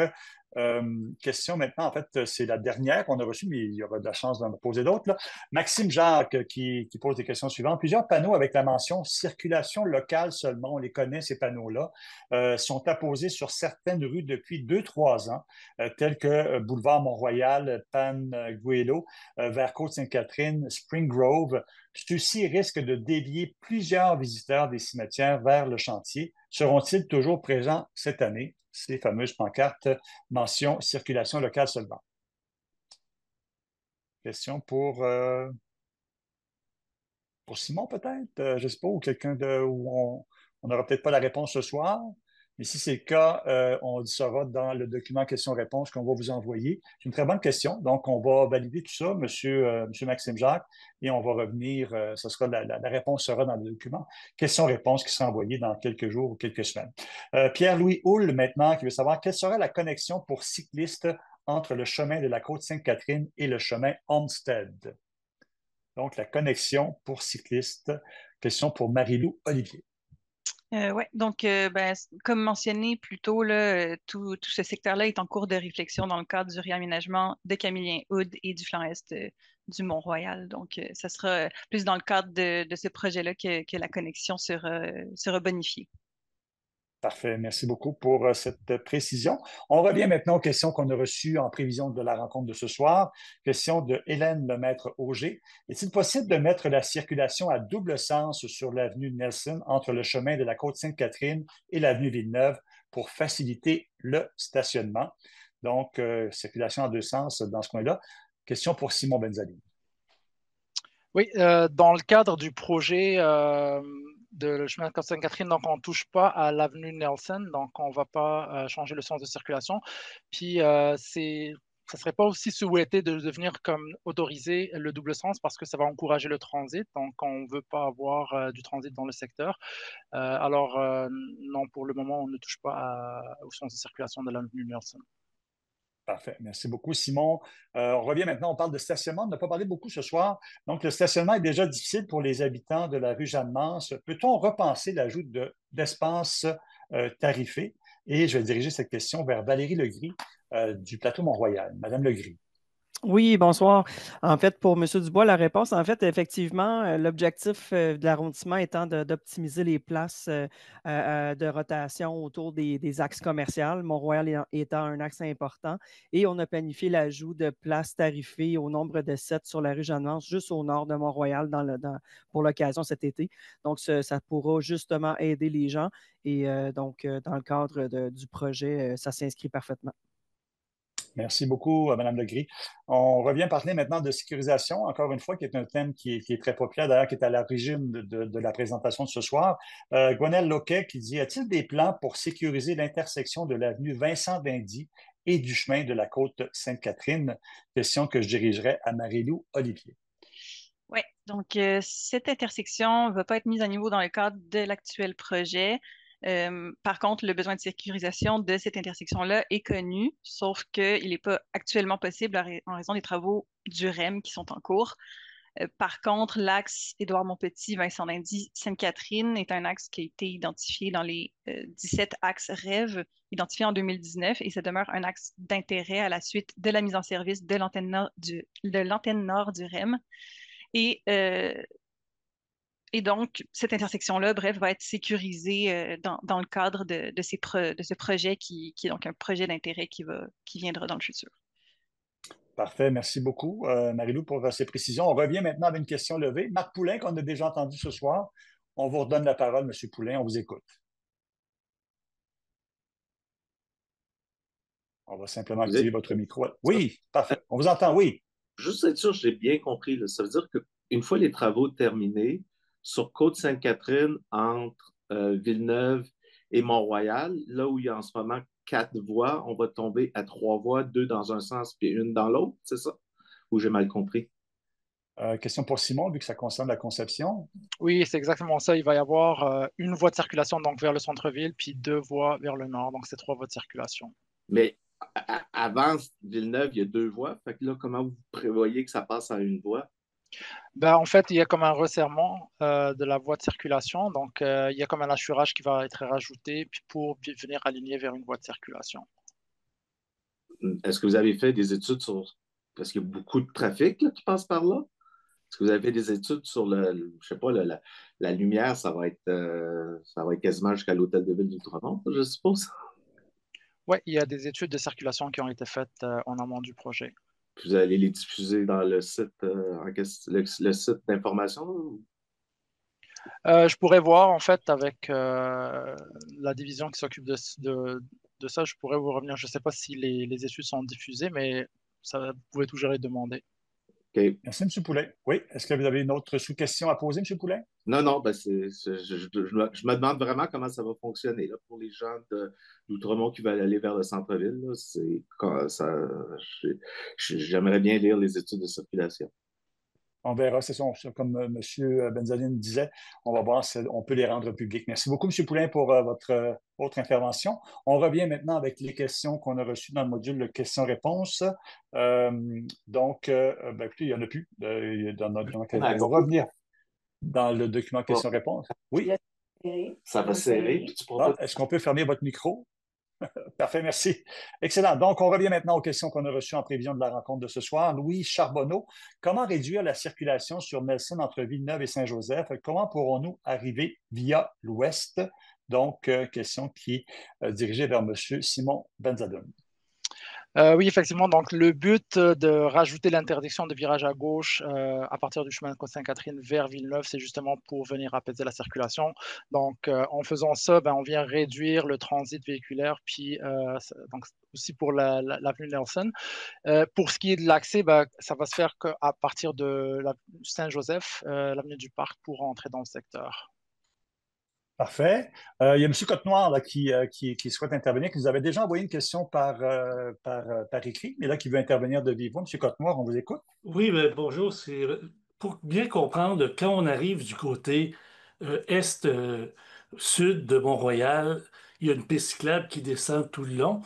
question maintenant, en fait, c'est la dernière qu'on a reçue, mais il y aura de la chance d'en poser d'autres, là. Maxime Jacques qui pose les questions suivantes. Plusieurs panneaux avec la mention circulation locale seulement, on les connaît, ces panneaux-là, sont apposés sur certaines rues depuis 2-3 ans, tels que Boulevard Mont-Royal, Pan-Guelo, vers Côte-Sainte-Catherine, Spring Grove. Ceux-ci risquent de dévier plusieurs visiteurs des cimetières vers le chantier. Seront-ils toujours présents cette année? Ces fameuses pancartes mention circulation locale seulement. Question pour Simon, peut-être? Je ne sais pas, ou quelqu'un où on n'aura peut-être pas la réponse ce soir. Mais si c'est le cas, on le saura dans le document questions-réponses qu'on va vous envoyer. C'est une très bonne question. Donc, on va valider tout ça, monsieur Maxime Jacques, et on va revenir. La réponse sera dans le document questions-réponses qui sera envoyé dans quelques jours ou quelques semaines. Pierre-Louis Houle, maintenant, qui veut savoir quelle sera la connexion pour cyclistes entre le chemin de la Côte-Sainte-Catherine et le chemin Homestead. Donc, la connexion pour cyclistes. Question pour Marie-Lou Olivier. Oui, donc, comme mentionné plus tôt, là, tout ce secteur-là est en cours de réflexion dans le cadre du réaménagement de Camillien-Hood et du flanc est du Mont-Royal. Donc, ça sera plus dans le cadre de ce projet-là que la connexion sera bonifiée. Parfait. Merci beaucoup pour cette précision. On revient maintenant aux questions qu'on a reçues en prévision de la rencontre de ce soir. Question de Hélène Lemaître-Auger. Est-il possible de mettre la circulation à double sens sur l'avenue Nelson entre le chemin de la Côte-Sainte-Catherine et l'avenue Villeneuve pour faciliter le stationnement? Donc, circulation en deux sens dans ce coin-là. Question pour Simon Benzaline. Oui, dans le cadre du projet de le chemin de Côte-Sainte-Catherine, donc on ne touche pas à l'avenue Nelson, donc on ne va pas changer le sens de circulation. Puis ça ne serait pas aussi souhaité de venir comme autoriser le double sens parce que ça va encourager le transit, donc on ne veut pas avoir du transit dans le secteur. Alors non, pour le moment, on ne touche pas au sens de circulation de l'avenue Nelson. Parfait. Merci beaucoup, Simon. On revient maintenant, on parle de stationnement. On n'a pas parlé beaucoup ce soir. Donc, le stationnement est déjà difficile pour les habitants de la rue Jeanne-Mance. Peut-on repenser l'ajout d'espaces tarifés? Et je vais diriger cette question vers Valérie Legris du plateau Mont-Royal. Madame Legris. Oui, bonsoir. En fait, pour M. Dubois, la réponse, en fait, effectivement, l'objectif de l'arrondissement étant d'optimiser les places de rotation autour des axes commerciaux, Mont-Royal étant un axe important, et on a planifié l'ajout de places tarifées au nombre de 7 sur la rue Jeanne-Mance, juste au nord de Mont-Royal pour l'occasion cet été. Donc, ça pourra justement aider les gens et donc, dans le cadre du projet, ça s'inscrit parfaitement. Merci beaucoup, Mme Legris. On revient parler maintenant de sécurisation, encore une fois, qui est un thème qui est très populaire, d'ailleurs, qui est à l'origine de la présentation de ce soir. Gwenelle Loquet qui dit, y a-t-il des plans pour sécuriser l'intersection de l'avenue Vincent-Dindy et du chemin de la Côte-Sainte-Catherine? Question que je dirigerai à Marie-Lou Olivier. Oui, donc cette intersection ne va pas être mise à niveau dans le cadre de l'actuel projet. Par contre, le besoin de sécurisation de cette intersection-là est connu, sauf qu'il n'est pas actuellement possible en raison des travaux du REM qui sont en cours. Par contre, l'axe Édouard-Montpetit, Vincent-Dindy, Sainte-Catherine est un axe qui a été identifié dans les 17 axes rêves identifiés en 2019 et ça demeure un axe d'intérêt à la suite de la mise en service de l'antenne nord du REM. Et donc, cette intersection-là, bref, va être sécurisée dans le cadre de ce projet qui est donc un projet d'intérêt qui viendra dans le futur. Parfait. Merci beaucoup, Marie-Lou, pour ces précisions. On revient maintenant avec une question levée. Marc Poulain, qu'on a déjà entendu ce soir. On vous redonne la parole, M. Poulain. On vous écoute. On va simplement activer votre micro. Oui, parfait. On vous entend, oui. Juste être sûr, j'ai bien compris. Là. Ça veut dire qu'une fois les travaux terminés, sur Côte-Sainte-Catherine, entre Villeneuve et Mont-Royal, là où il y a en ce moment 4 voies, on va tomber à 3 voies, 2 dans un sens puis une dans l'autre, c'est ça? Ou j'ai mal compris? Question pour Simon, vu que ça concerne la conception. Oui, c'est exactement ça. Il va y avoir une voie de circulation donc vers le centre-ville, puis 2 voies vers le nord. Donc, c'est 3 voies de circulation. Mais avant Villeneuve, il y a 2 voies. Fait que là, comment vous prévoyez que ça passe à une voie? Ben, en fait, il y a comme un resserrement de la voie de circulation. Donc, il y a comme un assurage qui va être rajouté puis pour venir aligner vers une voie de circulation. Est-ce que vous avez fait des études sur... Parce qu'il y a beaucoup de trafic là, qui passe par là. Est-ce que vous avez fait des études sur je sais pas, la lumière, ça va être quasiment jusqu'à l'hôtel de ville d'Outremont, je suppose? Oui, il y a des études de circulation qui ont été faites en amont du projet. Puis vous allez les diffuser dans le site, le site d'information? Je pourrais voir, en fait, avec la division qui s'occupe de ça, je pourrais vous revenir. Je ne sais pas si les études sont diffusées, mais ça, vous pouvez toujours les demander. Okay. Merci, M. Poulain. Oui, est-ce que vous avez une autre sous-question à poser, M. Poulain? Non, ben je me demande vraiment comment ça va fonctionner là, pour les gens d'Outremont qui veulent aller vers le centre-ville. J'aimerais bien lire les études de circulation. On verra, c'est ça, comme M. Benzaline disait, on va voir si on peut les rendre publics. Merci beaucoup, M. Poulain, pour votre autre intervention. On revient maintenant avec les questions qu'on a reçues dans le module de questions-réponses. Donc, écoutez, il n'y en a plus. On va revenir dans le document questions-réponses. Oui. Ça va serrer. Puis tu pourras pas... Est-ce qu'on peut fermer votre micro? Parfait, merci. Excellent. Donc, on revient maintenant aux questions qu'on a reçues en prévision de la rencontre de ce soir. Louis Charbonneau, comment réduire la circulation sur Nelson entre Villeneuve et Saint-Joseph? Comment pourrons-nous arriver via l'ouest? Donc, question qui est dirigée vers M. Simon Benzadoun. Oui, effectivement. Donc, le but de rajouter l'interdiction de virage à gauche à partir du chemin de Côte-Sainte-Catherine vers Villeneuve, c'est justement pour venir apaiser la circulation. Donc, en faisant ça, on vient réduire le transit véhiculaire, puis donc, aussi pour l'avenue Nelson. Pour ce qui est de l'accès, ça va se faire qu'à partir de Saint-Joseph, l'avenue du Parc, pour entrer dans le secteur. Parfait. Il y a M. Côte-Noir là, qui souhaite intervenir, qui nous avait déjà envoyé une question par écrit, mais là, qui veut intervenir de vive voix. M. Côte-Noir, on vous écoute. Oui, bonjour. C'est pour bien comprendre, quand on arrive du côté est-sud de Mont-Royal, il y a une piste cyclable qui descend tout le long.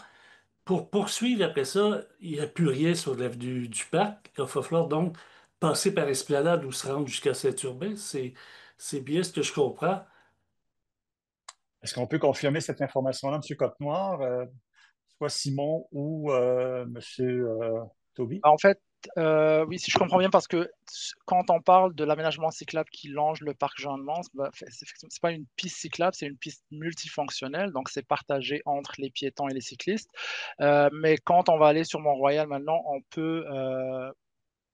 Pour poursuivre après ça, il n'y a plus rien sur l'avenue du Parc. Il va falloir donc passer par Esplanade ou se rendre jusqu'à Saint-Urbain. C'est bien ce que je comprends. Est-ce qu'on peut confirmer cette information-là, M. Côte-Noir, soit Simon ou M. Toby? En fait, oui, si je comprends bien, parce que quand on parle de l'aménagement cyclable qui longe le parc Jean-de-Mance, c'est pas une piste cyclable, c'est une piste multifonctionnelle, donc c'est partagé entre les piétons et les cyclistes. Mais quand on va aller sur Mont-Royal maintenant,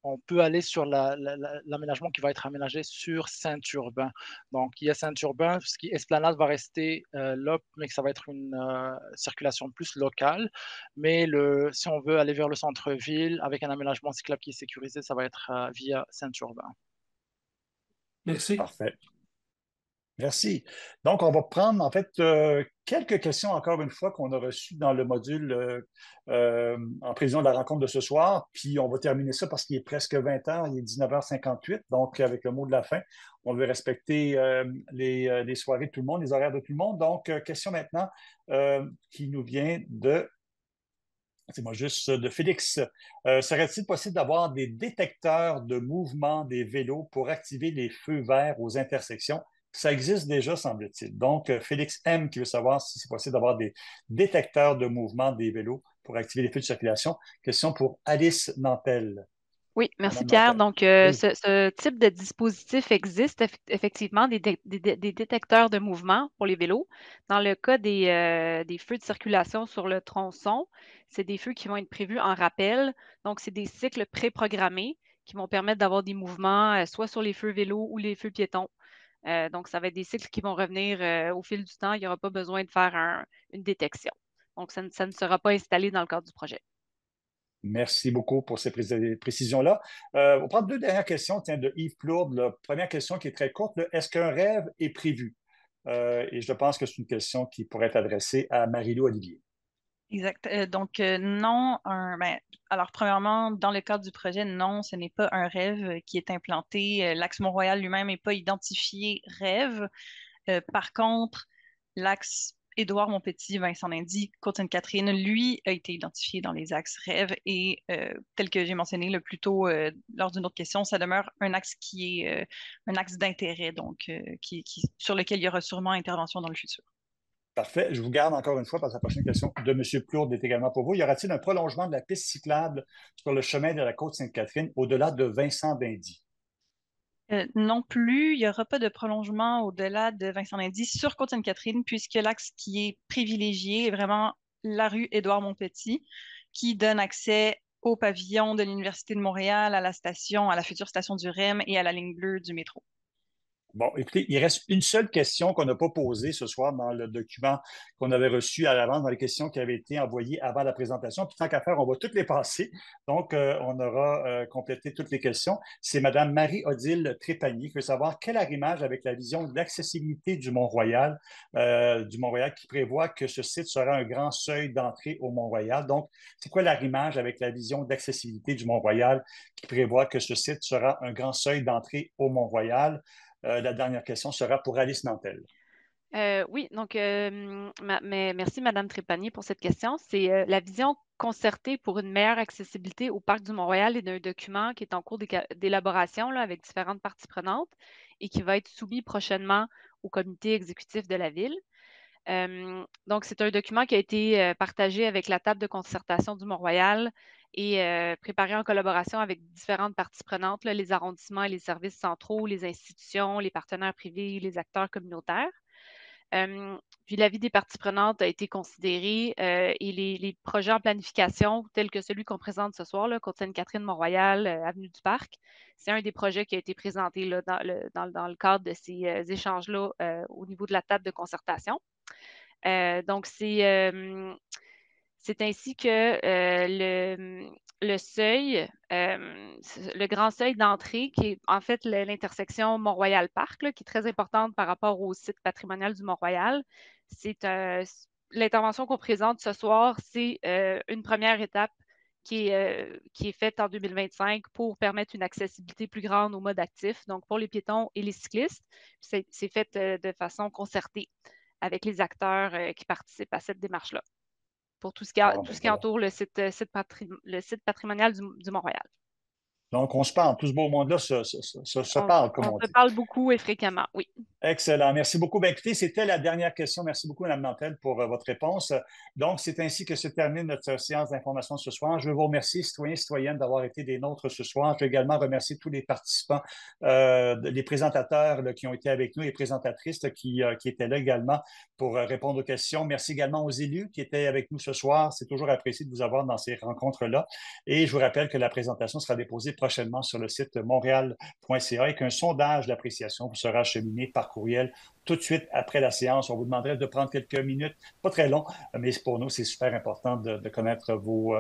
on peut aller sur l'aménagement qui va être aménagé sur Saint-Urbain. Donc, il y a Saint-Urbain, ce qui Esplanade va rester là, mais que ça va être une circulation plus locale. Mais si on veut aller vers le centre-ville avec un aménagement cyclable qui est sécurisé, ça va être via Saint-Urbain. Merci. Parfait. Merci. Donc, on va prendre en fait quelques questions encore une fois qu'on a reçues dans le module en prévision de la rencontre de ce soir. Puis on va terminer ça parce qu'il est presque 20 h, il est 19h58. Donc, avec le mot de la fin, on veut respecter les soirées de tout le monde, les horaires de tout le monde. Donc, question maintenant qui nous vient de... C'est moi juste de Félix. Serait-il possible d'avoir des détecteurs de mouvement des vélos pour activer les feux verts aux intersections? Ça existe déjà, semble-t-il. Donc, Félix M qui veut savoir si c'est possible d'avoir des détecteurs de mouvement des vélos pour activer les feux de circulation. Question pour Alice Nantel. Oui, merci Madame Pierre. Nantel. Donc, Oui. ce type de dispositif existe effectivement, des détecteurs de mouvement pour les vélos. Dans le cas des feux de circulation sur le tronçon, c'est des feux qui vont être prévus en rappel. Donc, c'est des cycles préprogrammés qui vont permettre d'avoir des mouvements soit sur les feux vélos ou les feux piétons. Donc, ça va être des cycles qui vont revenir au fil du temps. Il n'y aura pas besoin de faire une détection. Donc, ça ne sera pas installé dans le cadre du projet. Merci beaucoup pour ces précisions-là. On prend deux dernières questions de Yves Plourde. La première question qui est très courte. Est-ce qu'un rêve est prévu? Et je pense que c'est une question qui pourrait être adressée à Marie-Lou Olivier. Exact. Donc, non, alors, premièrement, dans le cadre du projet, non, ce n'est pas un rêve qui est implanté. L'axe Mont-Royal lui-même n'est pas identifié rêve. Par contre, l'axe Édouard-Montpetit, Vincent-Lindy, Côte-Sainte-Catherine, lui, a été identifié dans les axes rêves et, tel que j'ai mentionné le plus tôt lors d'une autre question, ça demeure un axe qui est un axe d'intérêt, donc sur lequel il y aura sûrement intervention dans le futur. Parfait. Je vous garde encore une fois parce que la prochaine question de M. Plourde est également pour vous. Y aura-t-il un prolongement de la piste cyclable sur le chemin de la Côte-Sainte-Catherine au-delà de Vincent-Dindy? Non plus, il n'y aura pas de prolongement au-delà de Vincent-Lindy sur Côte-Sainte-Catherine, puisque l'axe qui est privilégié est vraiment la rue Édouard-Montpetit, qui donne accès au pavillon de l'Université de Montréal, à la station, à la future station du REM et à la ligne bleue du métro. Bon, écoutez, il reste une seule question qu'on n'a pas posée ce soir dans le document qu'on avait reçu à l'avance, dans les questions qui avaient été envoyées avant la présentation. Puis tant qu'à faire, on va toutes les passer. Donc, on aura complété toutes les questions. C'est Mme Marie-Odile Trépanier qui veut savoir quel arrimage avec la vision d'accessibilité du Mont-Royal, qui prévoit que ce site sera un grand seuil d'entrée au Mont-Royal. Donc, c'est quoi l'arrimage avec la vision d'accessibilité du Mont-Royal qui prévoit que ce site sera un grand seuil d'entrée au Mont-Royal? La dernière question sera pour Alice Nantel. Oui, donc merci Madame Trépanier pour cette question. C'est la vision concerté pour une meilleure accessibilité au Parc du Mont-Royal et d'un document qui est en cours d'élaboration avec différentes parties prenantes et qui va être soumis prochainement au comité exécutif de la Ville. Donc, c'est un document qui a été partagé avec la table de concertation du Mont-Royal et préparé en collaboration avec différentes parties prenantes, là, les arrondissements et les services centraux, les institutions, les partenaires privés, les acteurs communautaires. Puis l'avis des parties prenantes a été considéré et les projets en planification, tels que celui qu'on présente ce soir, là, Côte-Sainte-Catherine, Mont-Royal, Avenue du Parc, c'est un des projets qui a été présenté là, dans le cadre de ces échanges-là au niveau de la table de concertation. Donc, c'est ainsi que le seuil, le grand seuil d'entrée, qui est en fait l'intersection Mont-Royal-Parc, qui est très importante par rapport au site patrimonial du Mont-Royal. L'intervention qu'on présente ce soir, c'est une première étape qui est faite en 2025 pour permettre une accessibilité plus grande aux modes actifs, donc pour les piétons et les cyclistes. C'est fait de façon concertée avec les acteurs qui participent à cette démarche-là, pour tout ce qui entoure le site patrimonial du Mont-Royal. Donc, on se parle, tout ce beau monde-là se parle, comme on dit. On se parle beaucoup et fréquemment, oui. Excellent. Merci beaucoup. Bien, écoutez, c'était la dernière question. Merci beaucoup, Mme Nantel, pour votre réponse. Donc, c'est ainsi que se termine notre séance d'information ce soir. Je veux vous remercier, citoyens et citoyennes, d'avoir été des nôtres ce soir. Je veux également remercier tous les participants, les présentateurs là, qui ont été avec nous, les présentatrices là, qui étaient là également pour répondre aux questions. Merci également aux élus qui étaient avec nous ce soir. C'est toujours apprécié de vous avoir dans ces rencontres-là. Et je vous rappelle que la présentation sera déposée prochainement sur le site montréal.ca et qu'un sondage d'appréciation vous sera acheminé par courriel tout de suite après la séance. On vous demanderait de prendre quelques minutes, pas très long, mais pour nous, c'est super important de connaître vos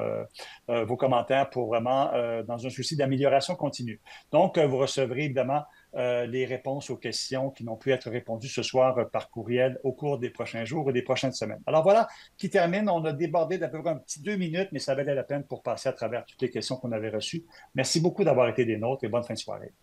commentaires pour vraiment, dans un souci d'amélioration continue. Donc, vous recevrez évidemment les réponses aux questions qui n'ont pu être répondues ce soir par courriel au cours des prochains jours et des prochaines semaines. Alors voilà, qui termine. On a débordé d'à peu près un petit 2 minutes, mais ça valait la peine pour passer à travers toutes les questions qu'on avait reçues. Merci beaucoup d'avoir été des nôtres et bonne fin de soirée.